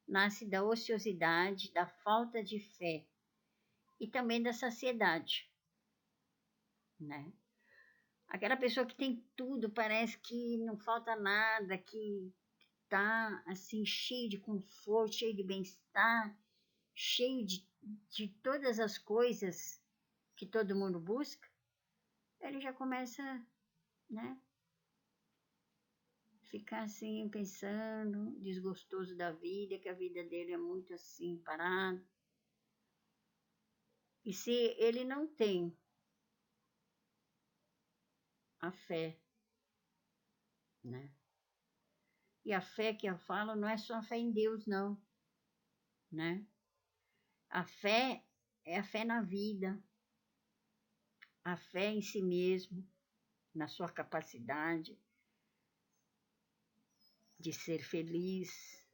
nasce da ociosidade, da falta de fé e também da saciedade, né? Aquela pessoa que tem tudo, parece que não falta nada, que tá assim cheio de conforto, cheio de bem-estar, cheio de todas as coisas que todo mundo busca, ele já começa, né, ficar assim pensando, desgostoso da vida, que a vida dele é muito assim parada. E se ele não tem a fé, né? E a fé que eu falo não é só a fé em Deus, não, né? A fé é a fé na vida, a fé em si mesmo, na sua capacidade de ser feliz.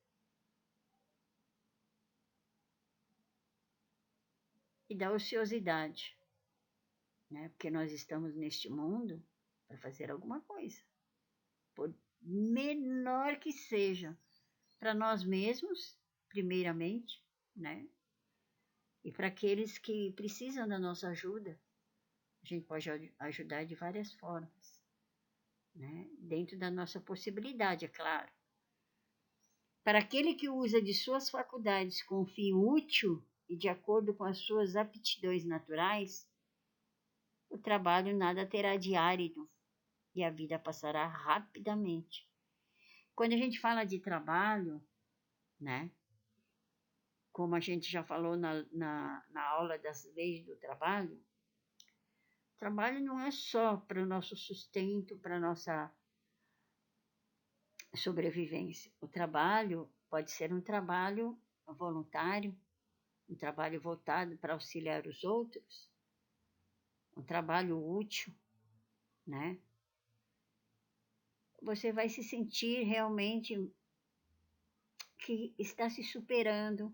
E da ociosidade, né? Porque nós estamos neste mundo para fazer alguma coisa, por menor que seja, para nós mesmos, primeiramente, né? E para aqueles que precisam da nossa ajuda, a gente pode ajudar de várias formas, né? Dentro da nossa possibilidade, é claro. Para aquele que usa de suas faculdades com fim útil e de acordo com as suas aptidões naturais, o trabalho nada terá de árido e a vida passará rapidamente. Quando a gente fala de trabalho, né? Como a gente já falou na aula das leis do trabalho, trabalho não é só para o nosso sustento, para a nossa sobrevivência. O trabalho pode ser um trabalho voluntário, um trabalho voltado para auxiliar os outros, um trabalho útil, né? Você vai se sentir realmente que está se superando,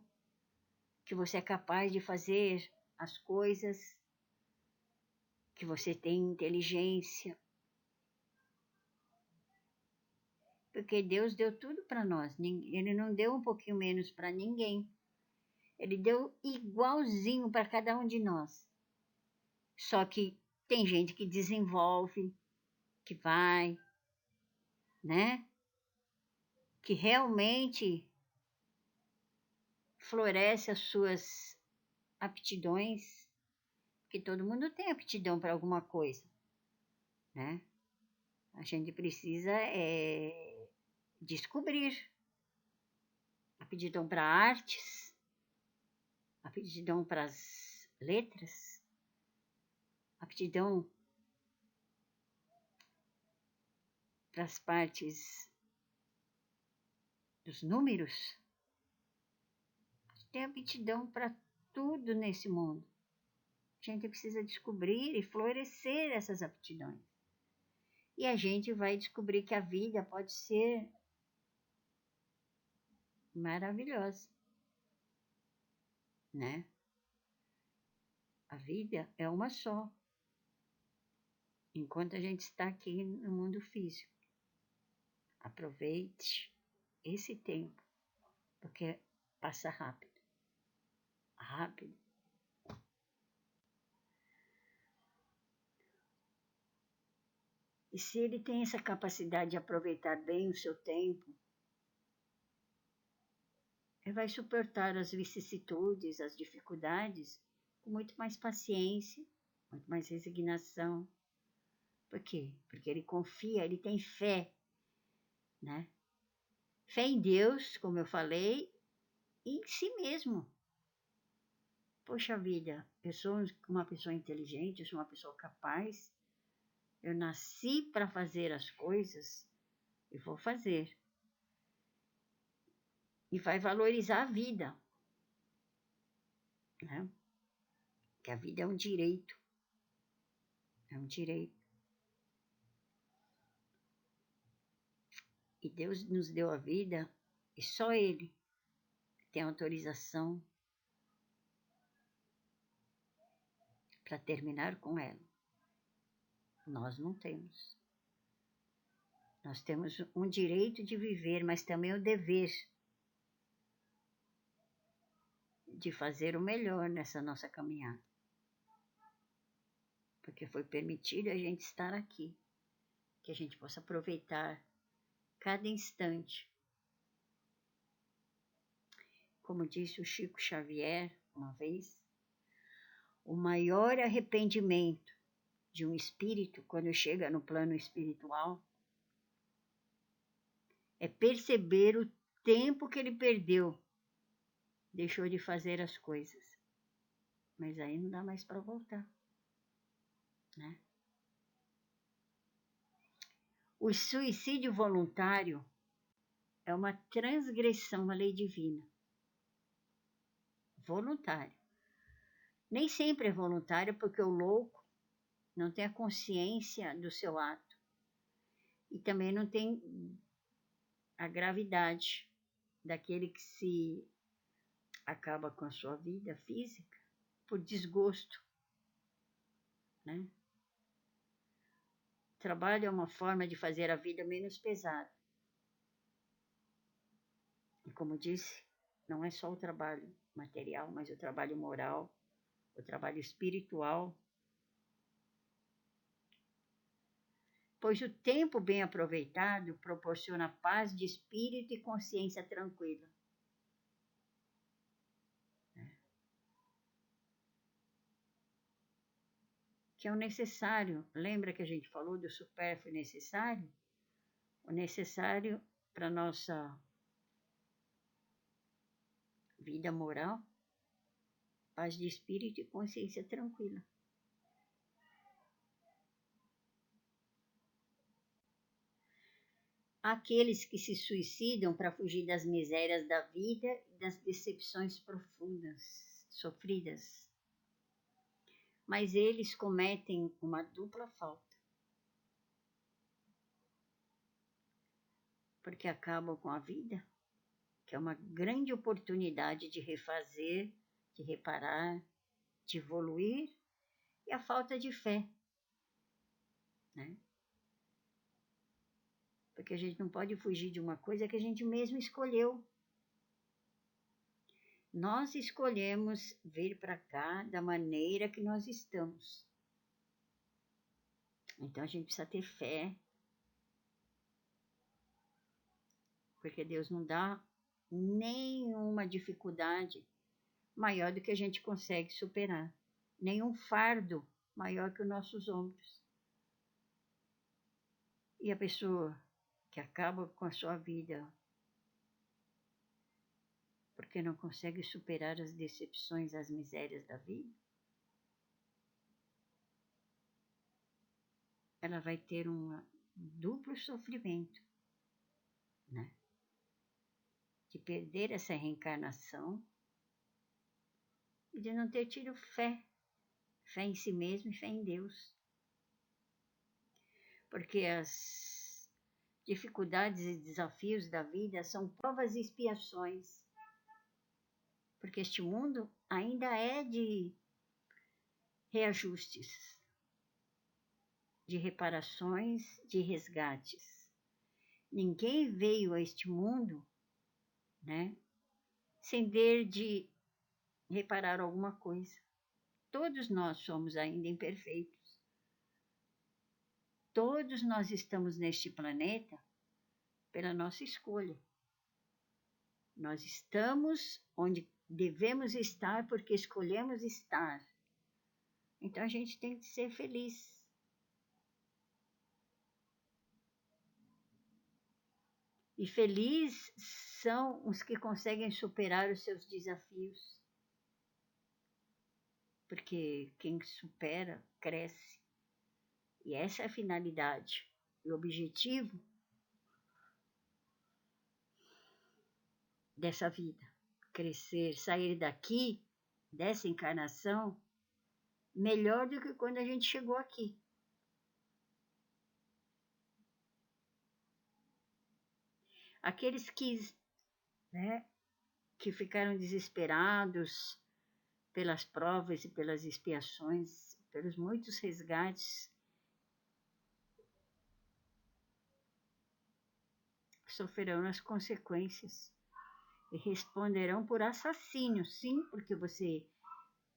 que você é capaz de fazer as coisas, que você tem inteligência, porque Deus deu tudo para nós, Ele não deu um pouquinho menos para ninguém, Ele deu igualzinho para cada um de nós. Só que tem gente que desenvolve, que vai, né? Que realmente floresce as suas aptidões, que todo mundo tem aptidão para alguma coisa, né? A gente precisa descobrir aptidão para artes, aptidão para as letras, aptidão para as partes dos números. Tem aptidão para tudo nesse mundo. A gente precisa descobrir e florescer essas aptidões. E a gente vai descobrir que a vida pode ser maravilhosa, né? A vida é uma só, enquanto a gente está aqui no mundo físico. Aproveite esse tempo, porque passa rápido. Rápido. E se ele tem essa capacidade de aproveitar bem o seu tempo, ele vai suportar as vicissitudes, as dificuldades, com muito mais paciência, muito mais resignação. Por quê? Porque ele confia, ele tem fé, né? Fé em Deus, como eu falei, e em si mesmo. Poxa vida, eu sou uma pessoa inteligente, eu sou uma pessoa capaz, eu nasci para fazer as coisas e vou fazer. E vai valorizar a vida, né? Que a vida é um direito. É um direito. E Deus nos deu a vida e só Ele tem autorização para terminar com ela. Nós não temos. Nós temos um direito de viver, mas também o dever de fazer o melhor nessa nossa caminhada. Porque foi permitido a gente estar aqui, que a gente possa aproveitar cada instante. Como disse o Chico Xavier uma vez, o maior arrependimento de um espírito quando chega no plano espiritual é perceber o tempo que ele perdeu, deixou de fazer as coisas. Mas aí não dá mais para voltar, né? O suicídio voluntário é uma transgressão à lei divina. Voluntário. Nem sempre é voluntário porque o louco não tem a consciência do seu ato e também não tem a gravidade daquele que se acaba com a sua vida física por desgosto, né? O trabalho é uma forma de fazer a vida menos pesada. E como disse, não é só o trabalho material, mas o trabalho moral, o trabalho espiritual. Pois o tempo bem aproveitado proporciona paz de espírito e consciência tranquila. Que é o necessário. Lembra que a gente falou do supérfluo e necessário? O necessário para a nossa vida moral, paz de espírito e consciência tranquila. Aqueles que se suicidam para fugir das misérias da vida e das decepções profundas, sofridas. Mas eles cometem uma dupla falta. Porque acabam com a vida, que é uma grande oportunidade de refazer, de reparar, de evoluir, e a falta de fé, né? Porque a gente não pode fugir de uma coisa que a gente mesmo escolheu. Nós escolhemos vir para cá da maneira que nós estamos. Então a gente precisa ter fé, porque Deus não dá nenhuma dificuldade maior do que a gente consegue superar, nenhum fardo maior que os nossos ombros. E a pessoa que acaba com a sua vida porque não consegue superar as decepções, as misérias da vida, ela vai ter um duplo sofrimento, né? De perder essa reencarnação e de não ter tido fé em si mesmo e fé em Deus. Porque as dificuldades e desafios da vida são provas e expiações. Porque este mundo ainda é de reajustes, de reparações, de resgates. Ninguém veio a este mundo, né, sem ter de reparar alguma coisa. Todos nós somos ainda imperfeitos. Todos nós estamos neste planeta pela nossa escolha. Nós estamos onde devemos estar porque escolhemos estar. Então a gente tem que ser feliz. E felizes são os que conseguem superar os seus desafios. Porque quem supera, cresce. E essa é a finalidade. O objetivo dessa vida. Crescer, sair daqui, dessa encarnação, melhor do que quando a gente chegou aqui. Aqueles que ficaram desesperados pelas provas e pelas expiações, pelos muitos resgates, sofrerão as consequências e responderão por assassínio, sim, porque você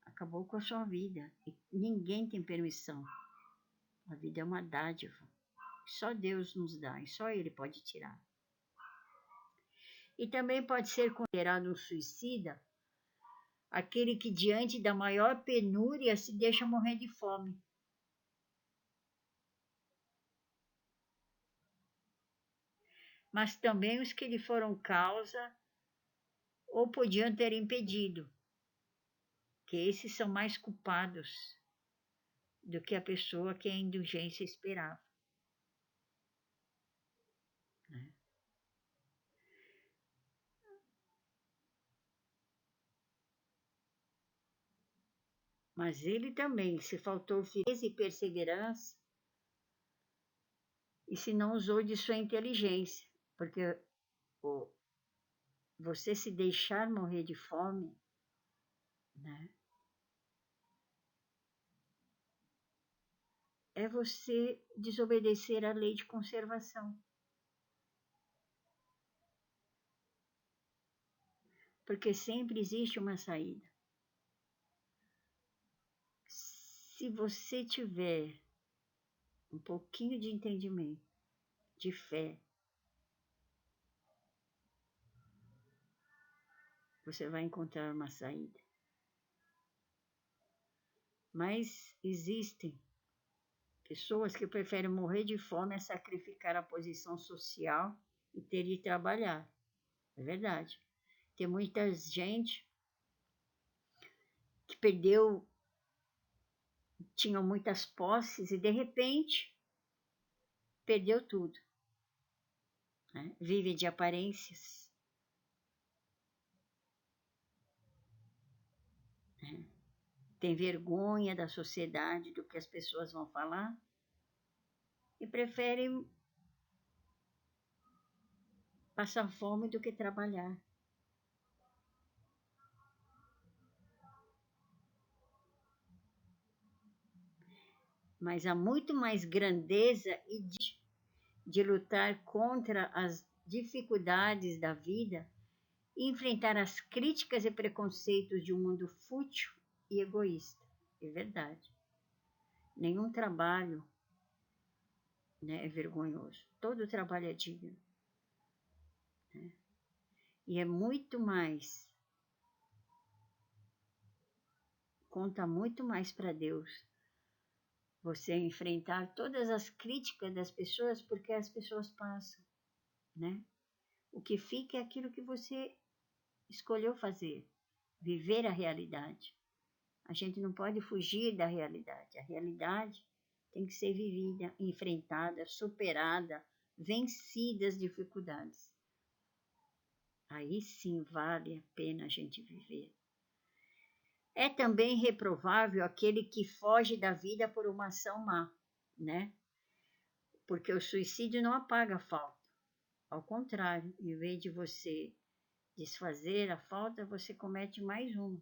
acabou com a sua vida e ninguém tem permissão. A vida é uma dádiva, só Deus nos dá e só Ele pode tirar. E também pode ser considerado um suicida aquele que, diante da maior penúria, se deixa morrer de fome. Mas também os que lhe foram causa ou podiam ter impedido, que esses são mais culpados do que a pessoa que a indulgência esperava. Mas ele também, se faltou firmeza e perseverança, e se não usou de sua inteligência, porque você se deixar morrer de fome, né, é você desobedecer à lei de conservação. Porque sempre existe uma saída. Se você tiver um pouquinho de entendimento, de fé, você vai encontrar uma saída. Mas existem pessoas que preferem morrer de fome a sacrificar a posição social e ter de trabalhar. É verdade. Tem muita gente que perdeu, tinham muitas posses e de repente perdeu tudo. Né? Vive de aparências. Né? Tem vergonha da sociedade, do que as pessoas vão falar e preferem passar fome do que trabalhar. Mas há muito mais grandeza e de lutar contra as dificuldades da vida e enfrentar as críticas e preconceitos de um mundo fútil e egoísta. É verdade. Nenhum trabalho, né, é vergonhoso. Todo trabalho é digno. Né? E é muito mais, conta muito mais para Deus você enfrentar todas as críticas das pessoas, porque as pessoas passam, né? O que fica é aquilo que você escolheu fazer, viver a realidade. A gente não pode fugir da realidade. A realidade tem que ser vivida, enfrentada, superada, vencida as dificuldades. Aí sim vale a pena a gente viver. É também reprovável aquele que foge da vida por uma ação má, né? Porque o suicídio não apaga a falta. Ao contrário, em vez de você desfazer a falta, você comete mais uma.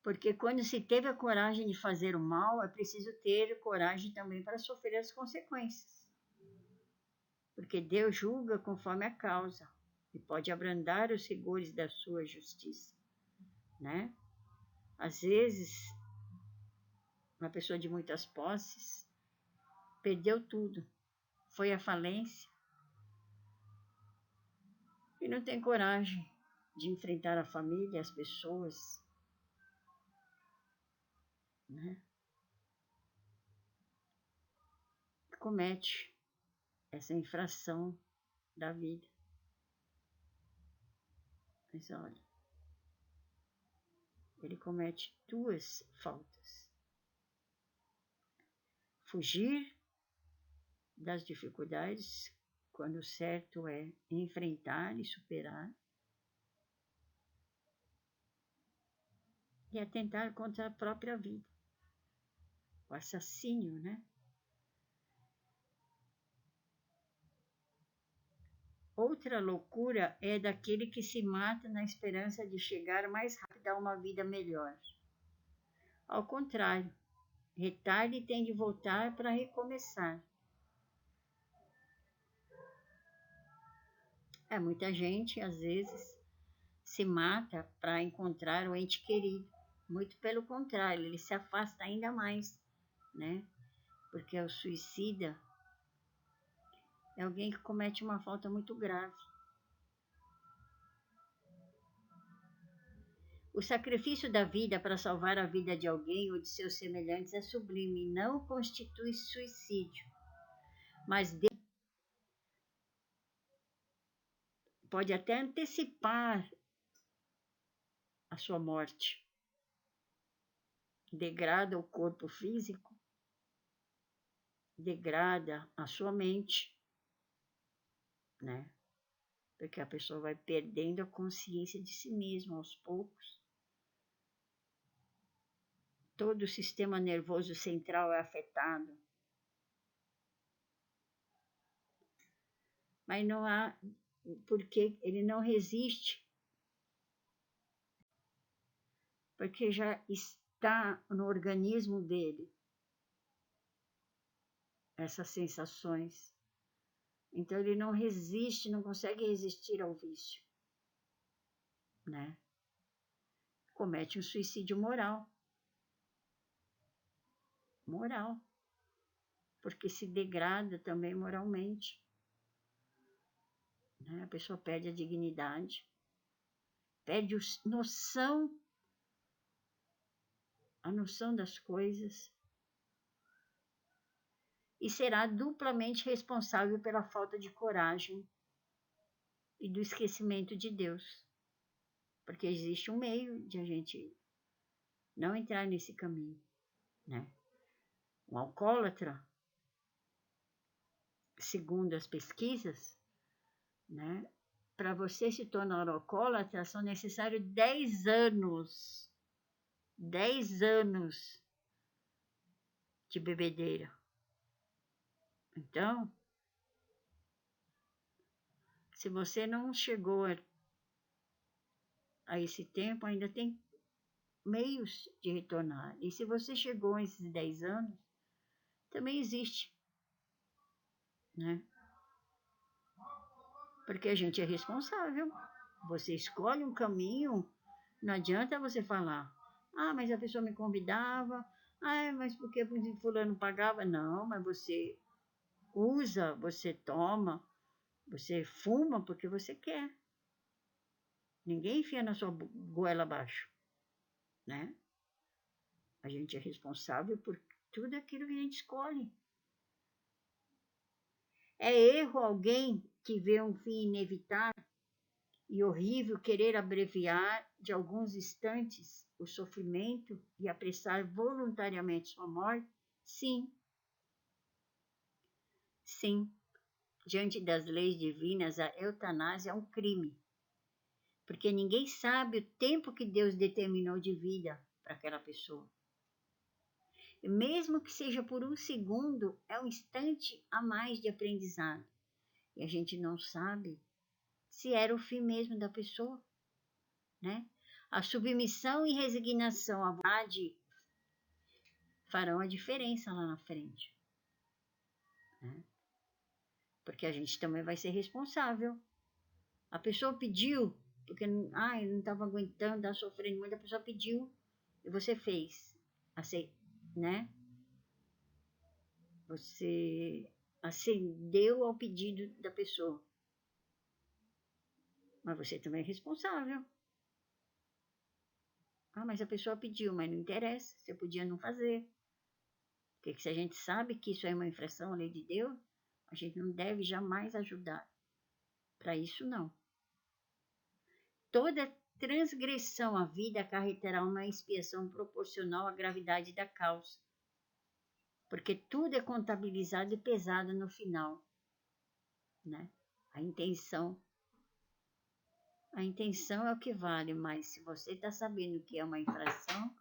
Porque quando se teve a coragem de fazer o mal, é preciso ter coragem também para sofrer as consequências. Porque Deus julga conforme a causa e pode abrandar os rigores da sua justiça, né? Às vezes, uma pessoa de muitas posses perdeu tudo, foi à falência e não tem coragem de enfrentar a família, as pessoas, né? Comete essa infração da vida. Mas olha, ele comete duas faltas: fugir das dificuldades, quando o certo é enfrentar e superar, e atentar contra a própria vida, o assassínio, né? Outra loucura é daquele que se mata na esperança de chegar mais rápido a uma vida melhor. Ao contrário, retalha e tem de voltar para recomeçar. Muita gente, às vezes, se mata para encontrar o ente querido. Muito pelo contrário, ele se afasta ainda mais, né? Porque o suicida é alguém que comete uma falta muito grave. O sacrifício da vida para salvar a vida de alguém ou de seus semelhantes é sublime e não constitui suicídio, mas pode até antecipar a sua morte. Degrada o corpo físico, degrada a sua mente, né? Porque a pessoa vai perdendo a consciência de si mesma aos poucos. Todo o sistema nervoso central é afetado. Mas não há, porque ele não resiste, porque já está no organismo dele essas sensações. Então ele não resiste, não consegue resistir ao vício, né? Comete um suicídio moral. Moral. Porque se degrada também moralmente. Né? A pessoa perde a dignidade, perde a noção das coisas e será duplamente responsável pela falta de coragem e do esquecimento de Deus. Porque existe um meio de a gente não entrar nesse caminho, né? Um alcoólatra, segundo as pesquisas, né? Para você se tornar alcoólatra, são necessários 10 anos. 10 anos de bebedeira. Então, se você não chegou a esse tempo, ainda tem meios de retornar. E se você chegou a esses 10 anos, também existe, né? Porque a gente é responsável. Você escolhe um caminho, não adianta você falar, mas a pessoa me convidava, mas porque fulano pagava? Não, mas você usa, você toma, você fuma porque você quer. Ninguém enfia na sua goela abaixo, né? A gente é responsável por tudo aquilo que a gente escolhe. É erro alguém que vê um fim inevitável e horrível querer abreviar de alguns instantes o sofrimento e apressar voluntariamente sua morte? Sim. Sim. Diante das leis divinas, a eutanásia é um crime. Porque ninguém sabe o tempo que Deus determinou de vida para aquela pessoa. E mesmo que seja por um segundo, é um instante a mais de aprendizado. E a gente não sabe se era o fim mesmo da pessoa, né? A submissão e resignação à vontade farão a diferença lá na frente, né? Porque a gente também vai ser responsável. A pessoa pediu, porque eu não estava aguentando, estava sofrendo muito, a pessoa pediu e você fez, né? Você acendeu ao pedido da pessoa. Mas você também é responsável. Mas a pessoa pediu, mas não interessa, você podia não fazer. Porque se a gente sabe que isso é uma infração à lei de Deus, a gente não deve jamais ajudar. Para isso, não. Toda transgressão à vida acarreterá uma expiação proporcional à gravidade da causa. Porque tudo é contabilizado e pesado no final, né? A intenção é o que vale, mas se você está sabendo que é uma infração,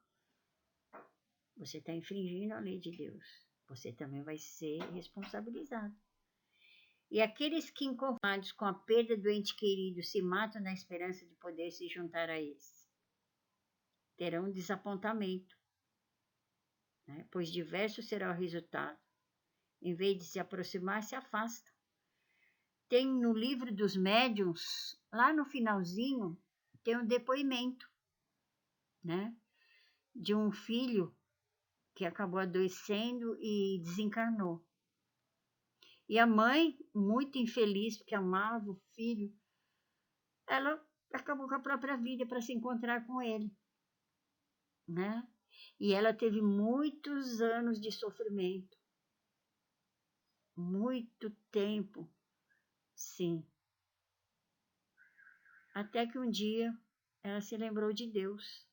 você está infringindo a lei de Deus. Você também vai ser responsabilizado. E aqueles que, inconformados com a perda do ente querido, se matam na esperança de poder se juntar a eles, terão um desapontamento, né? Pois diverso será o resultado. Em vez de se aproximar, se afastam. Tem no livro dos médiuns, lá no finalzinho, tem um depoimento, né? De um filho que acabou adoecendo e desencarnou. E a mãe, muito infeliz, porque amava o filho, ela acabou com a própria vida para se encontrar com ele, né? E ela teve muitos anos de sofrimento, muito tempo, sim. Até que um dia ela se lembrou de Deus.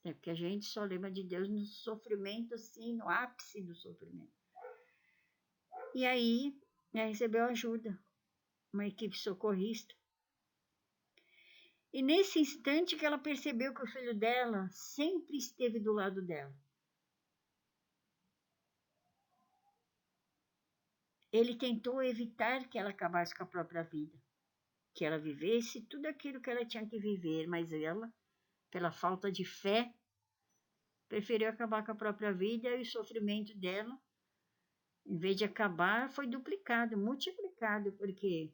É porque a gente só lembra de Deus no sofrimento, assim, no ápice do sofrimento. E aí, ela recebeu ajuda, uma equipe socorrista. E nesse instante que ela percebeu que o filho dela sempre esteve do lado dela. Ele tentou evitar que ela acabasse com a própria vida, que ela vivesse tudo aquilo que ela tinha que viver, mas ela, pela falta de fé, preferiu acabar com a própria vida e o sofrimento dela, em vez de acabar, foi duplicado, multiplicado, porque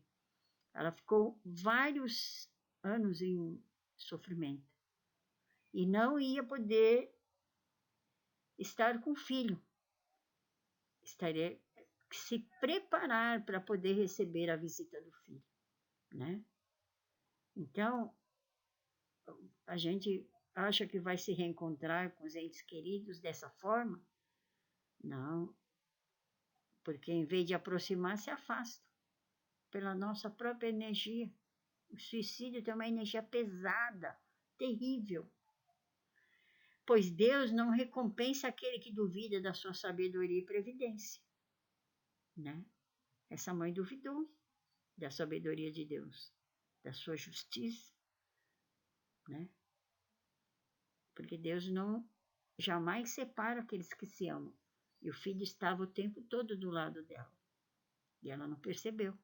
ela ficou vários anos em sofrimento e não ia poder estar com o filho. Estaria se preparar para poder receber a visita do filho, né? Então, a gente acha que vai se reencontrar com os entes queridos dessa forma? Não, porque em vez de aproximar, se afasta pela nossa própria energia. O suicídio tem uma energia pesada, terrível. Pois Deus não recompensa aquele que duvida da sua sabedoria e previdência, né? Essa mãe duvidou da sabedoria de Deus, da sua justiça, né? Porque Deus não jamais separa aqueles que se amam. E o filho estava o tempo todo do lado dela. E ela não percebeu.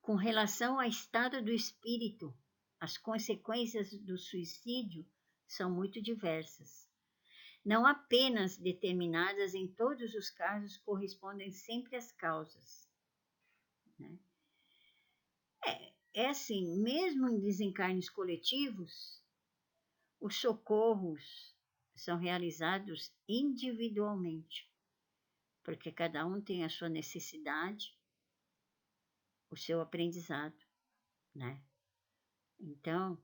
Com relação ao estado do espírito, as consequências do suicídio são muito diversas. Não apenas determinadas em todos os casos correspondem sempre às causas, né? É assim, mesmo em desencarnes coletivos, os socorros são realizados individualmente, porque cada um tem a sua necessidade, o seu aprendizado, né? Então,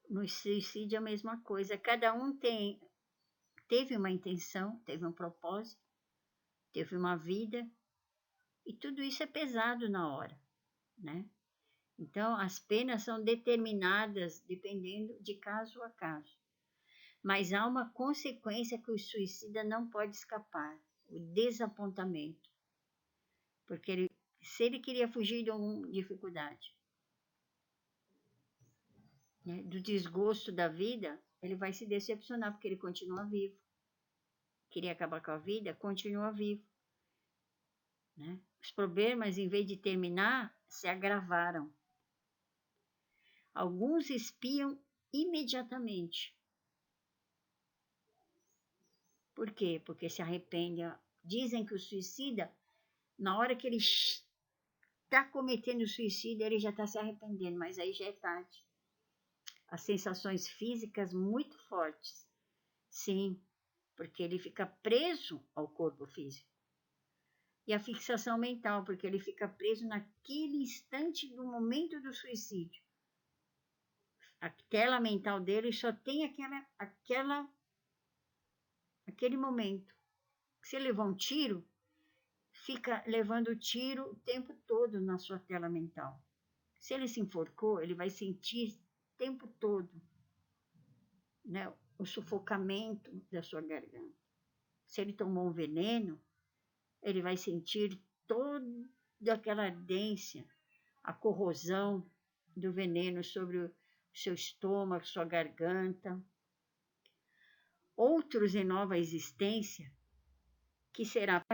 no suicídio é a mesma coisa, cada um teve uma intenção, teve um propósito, teve uma vida, e tudo isso é pesado na hora, né? Então, as penas são determinadas dependendo de caso a caso. Mas há uma consequência que o suicida não pode escapar, o desapontamento. Porque se ele queria fugir de alguma dificuldade, né, do desgosto da vida, ele vai se decepcionar porque ele continua vivo. Queria acabar com a vida, continua vivo, né? Os problemas, em vez de terminar, se agravaram. Alguns espiam imediatamente. Por quê? Porque se arrependem. Dizem que o suicida, na hora que ele está cometendo suicídio, ele já está se arrependendo, mas aí já é tarde. As sensações físicas muito fortes. Sim, porque ele fica preso ao corpo físico. E a fixação mental, porque ele fica preso naquele instante do momento do suicídio. A tela mental dele só tem aquele momento. Se ele levar um tiro, fica levando tiro o tempo todo na sua tela mental. Se ele se enforcou, ele vai sentir o tempo todo, né, o sufocamento da sua garganta. Se ele tomou um veneno, ele vai sentir toda aquela ardência, a corrosão do veneno sobre o seu estômago, sua garganta. Outros em nova existência, que será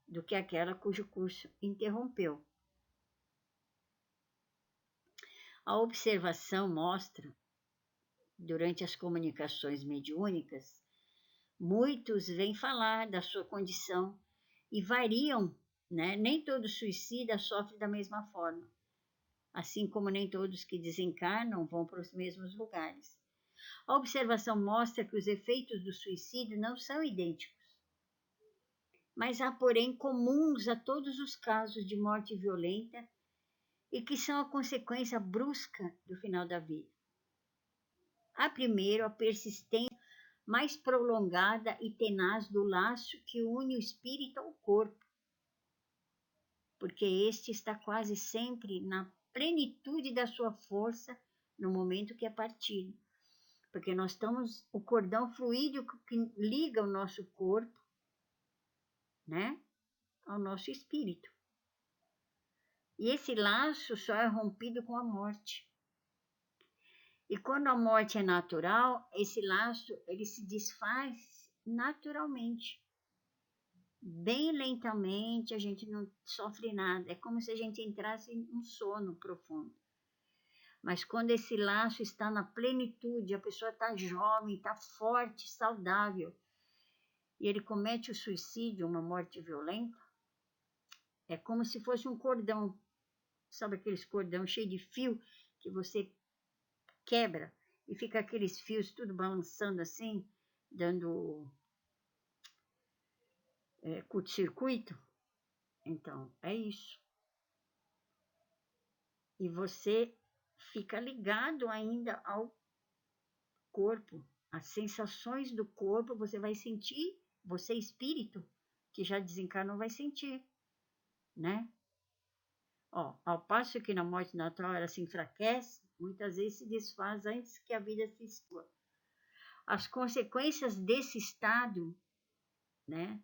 do que aquela cujo curso interrompeu. A observação mostra, durante as comunicações mediúnicas, muitos vêm falar da sua condição e variam, né? Nem todo suicida sofre da mesma forma, assim como nem todos que desencarnam vão para os mesmos lugares. A observação mostra que os efeitos do suicídio não são idênticos, mas há, porém, comuns a todos os casos de morte violenta e que são a consequência brusca do final da vida. Há, primeiro, a persistência mais prolongada e tenaz do laço que une o espírito ao corpo, porque este está quase sempre na plenitude da sua força no momento que é partido, porque nós estamos, o cordão fluídico que liga o nosso corpo, né, ao nosso espírito. E esse laço só é rompido com a morte. E quando a morte é natural, esse laço ele se desfaz naturalmente. Bem lentamente, a gente não sofre nada. É como se a gente entrasse em um sono profundo. Mas quando esse laço está na plenitude, a pessoa está jovem, está forte, saudável, e ele comete o suicídio, uma morte violenta, é como se fosse um cordão. Sabe aqueles cordão cheio de fio que você quebra e fica aqueles fios tudo balançando assim, dando curto-circuito? Então, é isso. E você fica ligado ainda ao corpo. As sensações do corpo você vai sentir, você espírito, que já desencarnou, vai sentir, né? Ao passo que na morte natural ela se enfraquece, muitas vezes se desfaz antes que a vida se expor. As consequências desse estado, né,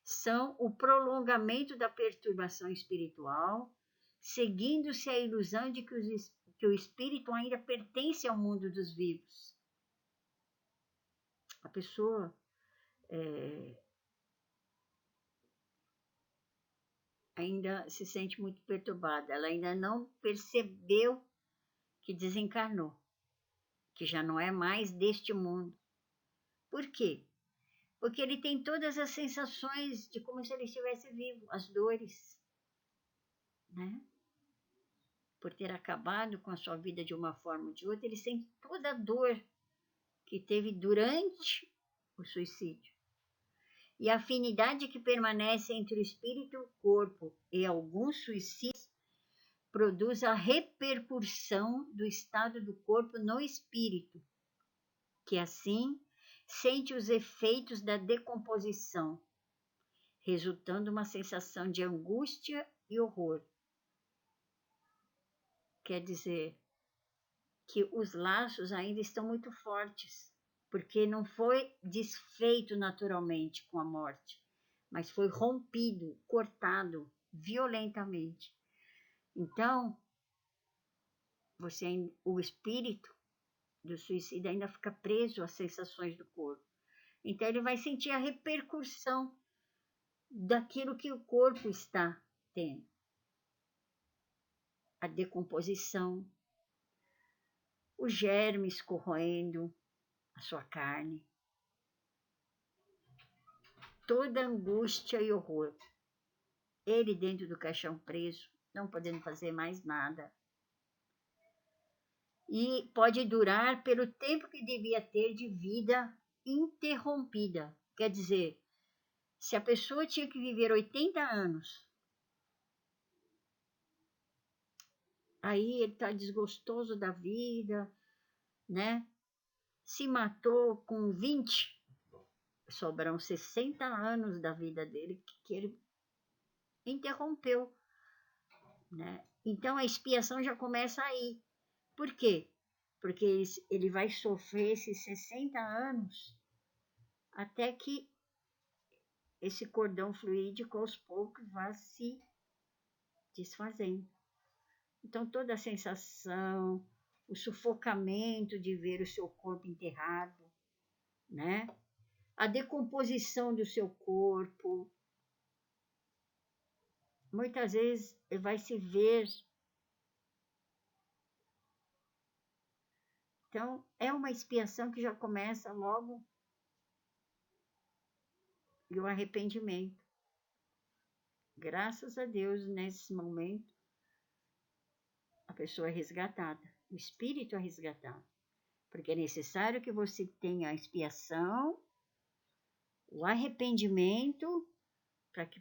são o prolongamento da perturbação espiritual, seguindo-se a ilusão de que o espírito ainda pertence ao mundo dos vivos. A pessoa ainda se sente muito perturbada, ela ainda não percebeu que desencarnou, que já não é mais deste mundo. Por quê? Porque ele tem todas as sensações de como se ele estivesse vivo, as dores, né? Por ter acabado com a sua vida de uma forma ou de outra, ele sente toda a dor que teve durante o suicídio. E a afinidade que permanece entre o espírito e o corpo e alguns suicídios produz a repercussão do estado do corpo no espírito, que assim sente os efeitos da decomposição, resultando uma sensação de angústia e horror. Quer dizer que os laços ainda estão muito fortes, porque não foi desfeito naturalmente com a morte, mas foi rompido, cortado violentamente. Então, o espírito do suicida ainda fica preso às sensações do corpo. Então, ele vai sentir a repercussão daquilo que o corpo está tendo. A decomposição, os germes corroendo a sua carne, toda angústia e horror. Ele dentro do caixão preso, não podendo fazer mais nada. E pode durar pelo tempo que devia ter de vida interrompida. Quer dizer, se a pessoa tinha que viver 80 anos, aí ele está desgostoso da vida, né? Se matou com 20, sobram 60 anos da vida dele que ele interrompeu, né? Então a expiação já começa aí. Por quê? Porque ele vai sofrer esses 60 anos até que esse cordão fluídico aos poucos vá se desfazendo. Então toda a sensação, o sufocamento de ver o seu corpo enterrado, né? a decomposição do seu corpo. Muitas vezes vai se ver. Então, é uma expiação que já começa logo e o arrependimento. Graças a Deus, nesse momento, a pessoa é resgatada, o espírito é resgatado. Porque é necessário que você tenha a expiação, o arrependimento, para que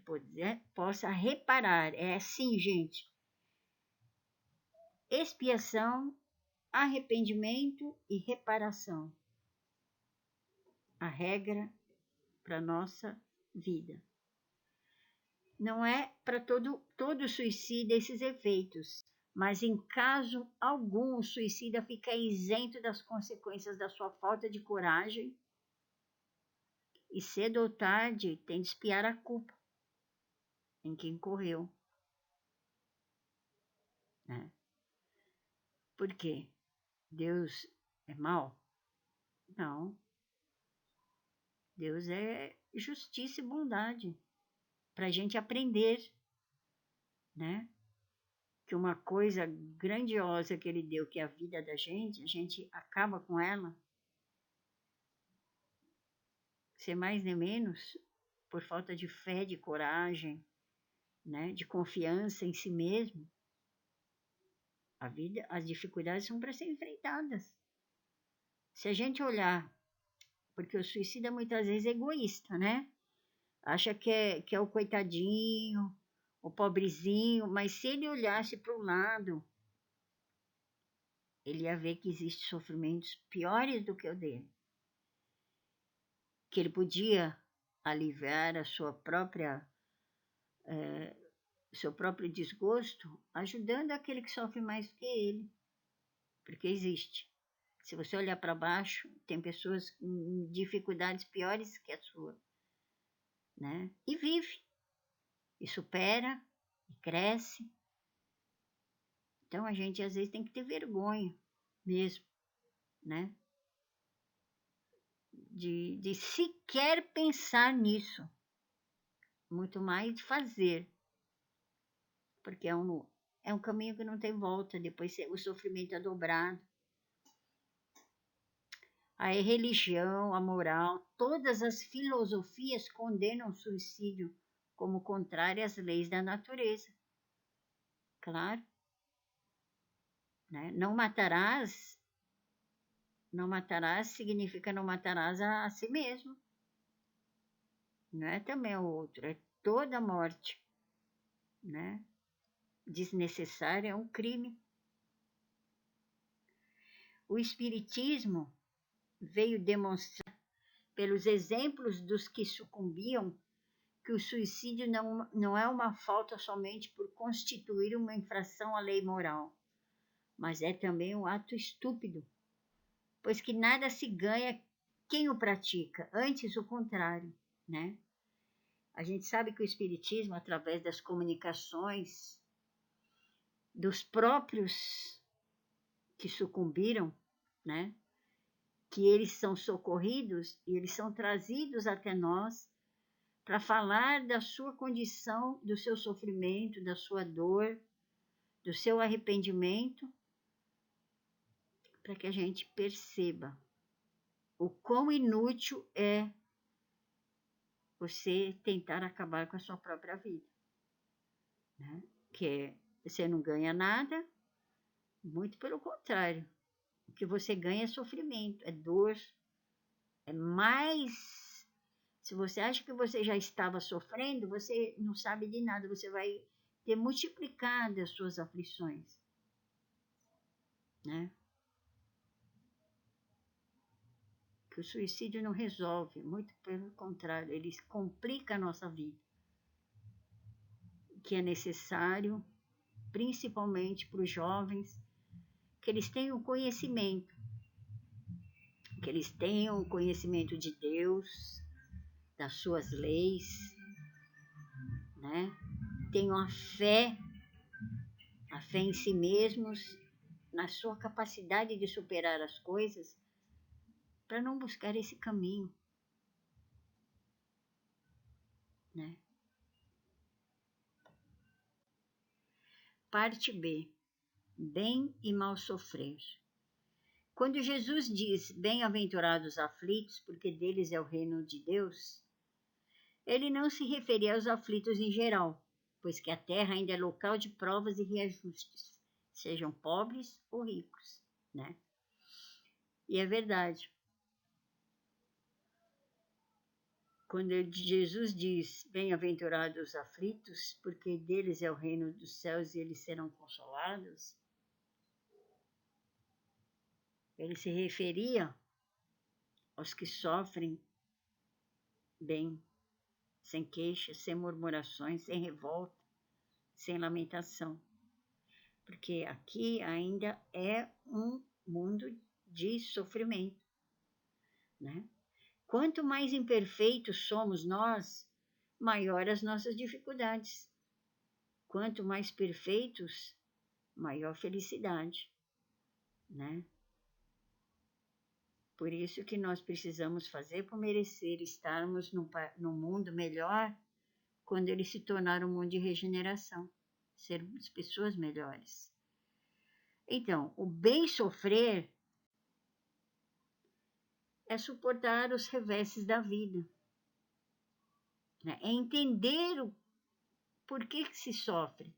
possa reparar. É assim, gente. Expiação, arrependimento e reparação. A regra para a nossa vida. Não é para todo suicida esses efeitos, mas em caso algum o suicida fica isento das consequências da sua falta de coragem e cedo ou tarde tem de expiar a culpa em quem correu. Né? Por quê? Deus é mau? Não. Deus é justiça e bondade para a gente aprender, né? Que uma coisa grandiosa que Ele deu, que é a vida da gente, a gente acaba com ela, sem mais nem menos, por falta de fé, de coragem, né? De confiança em si mesmo. A vida, as dificuldades são para ser enfrentadas. Se a gente olhar, porque o suicida muitas vezes é egoísta, né? Acha que é o coitadinho, o pobrezinho, mas se ele olhasse para o lado, ele ia ver que existem sofrimentos piores do que o dele. Que ele podia aliviar a sua seu próprio desgosto, ajudando aquele que sofre mais do que ele. Porque existe. Se você olhar para baixo, tem pessoas com dificuldades piores que a sua. Né? E vive, e supera, e cresce. Então a gente às vezes tem que ter vergonha mesmo, né? De sequer pensar nisso, muito mais de fazer, porque é um caminho que não tem volta, depois o sofrimento é dobrado. A religião, a moral, todas as filosofias condenam o suicídio como contrário às leis da natureza. Claro. Né? Não matarás significa não matarás a si mesmo. Não é também o outro, é toda morte, né? Desnecessária, é um crime. O Espiritismo veio demonstrar, pelos exemplos dos que sucumbiam, que o suicídio não é uma falta somente por constituir uma infração à lei moral, mas é também um ato estúpido, pois que nada se ganha quem o pratica, antes o contrário, né? A gente sabe que o Espiritismo, através das comunicações dos próprios que sucumbiram, né? Que eles são socorridos e eles são trazidos até nós para falar da sua condição, do seu sofrimento, da sua dor, do seu arrependimento, para que a gente perceba o quão inútil é você tentar acabar com a sua própria vida. Né? Que você não ganha nada, muito pelo contrário. O que você ganha é sofrimento, é dor, é mais. Se você acha que você já estava sofrendo, você não sabe de nada, você vai ter multiplicado as suas aflições. Né? Que o suicídio não resolve, muito pelo contrário, ele complica a nossa vida. Que é necessário, principalmente para os jovens, que eles tenham conhecimento, que eles tenham conhecimento de Deus, das suas leis, né? Tenham a fé em si mesmos, na sua capacidade de superar as coisas, para não buscar esse caminho, né? Parte B. Bem e mal sofrer. Quando Jesus diz bem-aventurados os aflitos, porque deles é o reino de Deus, ele não se referia aos aflitos em geral, pois que a terra ainda é local de provas e reajustes, sejam pobres ou ricos, né? E é verdade. Quando Jesus diz bem-aventurados os aflitos, porque deles é o reino dos céus e eles serão consolados, ele se referia aos que sofrem bem, sem queixas, sem murmurações, sem revolta, sem lamentação. Porque aqui ainda é um mundo de sofrimento, né? Quanto mais imperfeitos somos nós, maior as nossas dificuldades. Quanto mais perfeitos, maior felicidade, né? Por isso que nós precisamos fazer por merecer estarmos num mundo melhor quando ele se tornar um mundo de regeneração, sermos pessoas melhores. Então, o bem sofrer é suportar os reveses da vida, né? É entender o porquê que se sofre,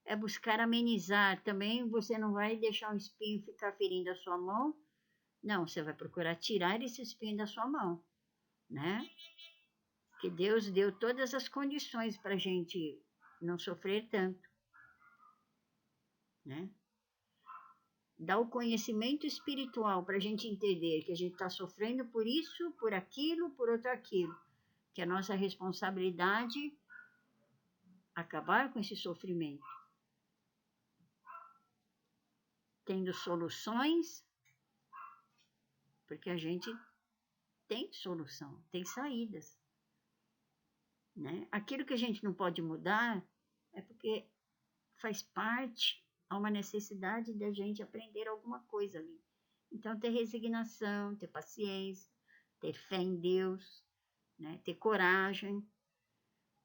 é buscar amenizar. Também você não vai deixar um espinho ficar ferindo a sua mão, não, você vai procurar tirar esse espinho da sua mão, né? Que Deus deu todas as condições para a gente não sofrer tanto, né? Dá o conhecimento espiritual para a gente entender que a gente está sofrendo por isso, por aquilo, por outro aquilo. Que a nossa responsabilidade é acabar com esse sofrimento. Tendo soluções, porque a gente tem solução, tem saídas, né? Aquilo que a gente não pode mudar é porque faz parte, há uma necessidade da gente aprender alguma coisa ali. Então, ter resignação, ter paciência, ter fé em Deus, né? Ter coragem,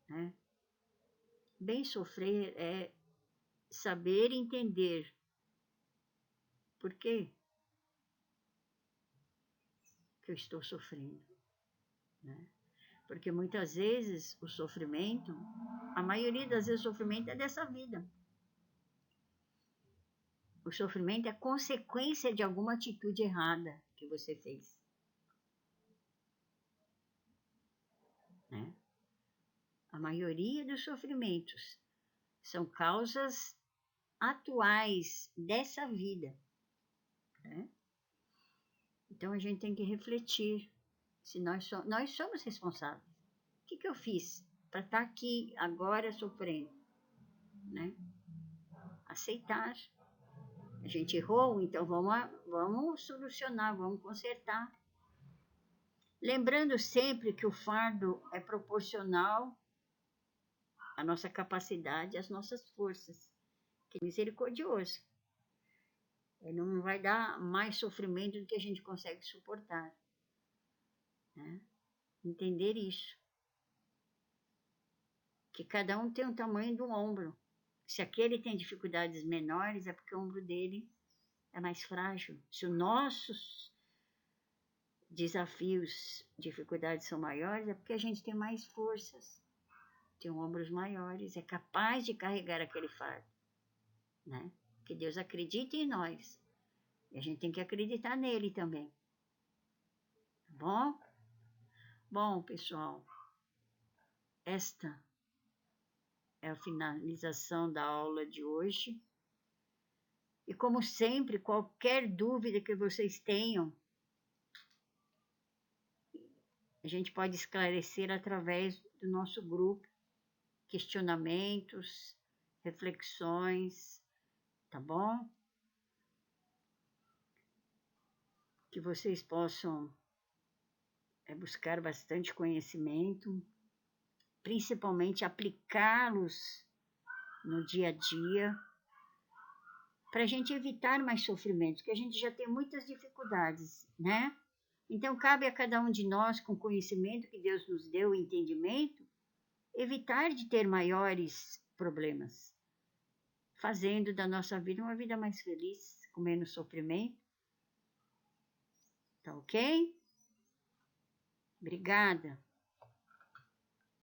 né? Bem sofrer é saber entender por quê que eu estou sofrendo, né? Porque muitas vezes o sofrimento, a maioria das vezes o sofrimento é dessa vida. O sofrimento é consequência de alguma atitude errada que você fez, né? A maioria dos sofrimentos são causas atuais dessa vida, né? Então a gente tem que refletir se nós somos responsáveis. O que eu fiz para estar aqui agora sofrendo, né? Aceitar. A gente errou, então vamos solucionar, vamos consertar. Lembrando sempre que o fardo é proporcional à nossa capacidade, às nossas forças. Que é misericordioso. Ele não vai dar mais sofrimento do que a gente consegue suportar, né? Entender isso. Que cada um tem o tamanho do ombro. Se aquele tem dificuldades menores, é porque o ombro dele é mais frágil. Se os nossos desafios, dificuldades são maiores, é porque a gente tem mais forças, tem ombros maiores, é capaz de carregar aquele fardo, né? Que Deus acredita em nós. E a gente tem que acreditar nele também. Tá bom? Bom, pessoal, esta é a finalização da aula de hoje. E como sempre, qualquer dúvida que vocês tenham, a gente pode esclarecer através do nosso grupo, questionamentos, reflexões, tá bom? Que vocês possam buscar bastante conhecimento, principalmente aplicá-los no dia a dia, para a gente evitar mais sofrimentos, porque a gente já tem muitas dificuldades, né? Então, cabe a cada um de nós, com o conhecimento que Deus nos deu, o entendimento, evitar de ter maiores problemas, fazendo da nossa vida uma vida mais feliz, com menos sofrimento. Tá ok? Obrigada.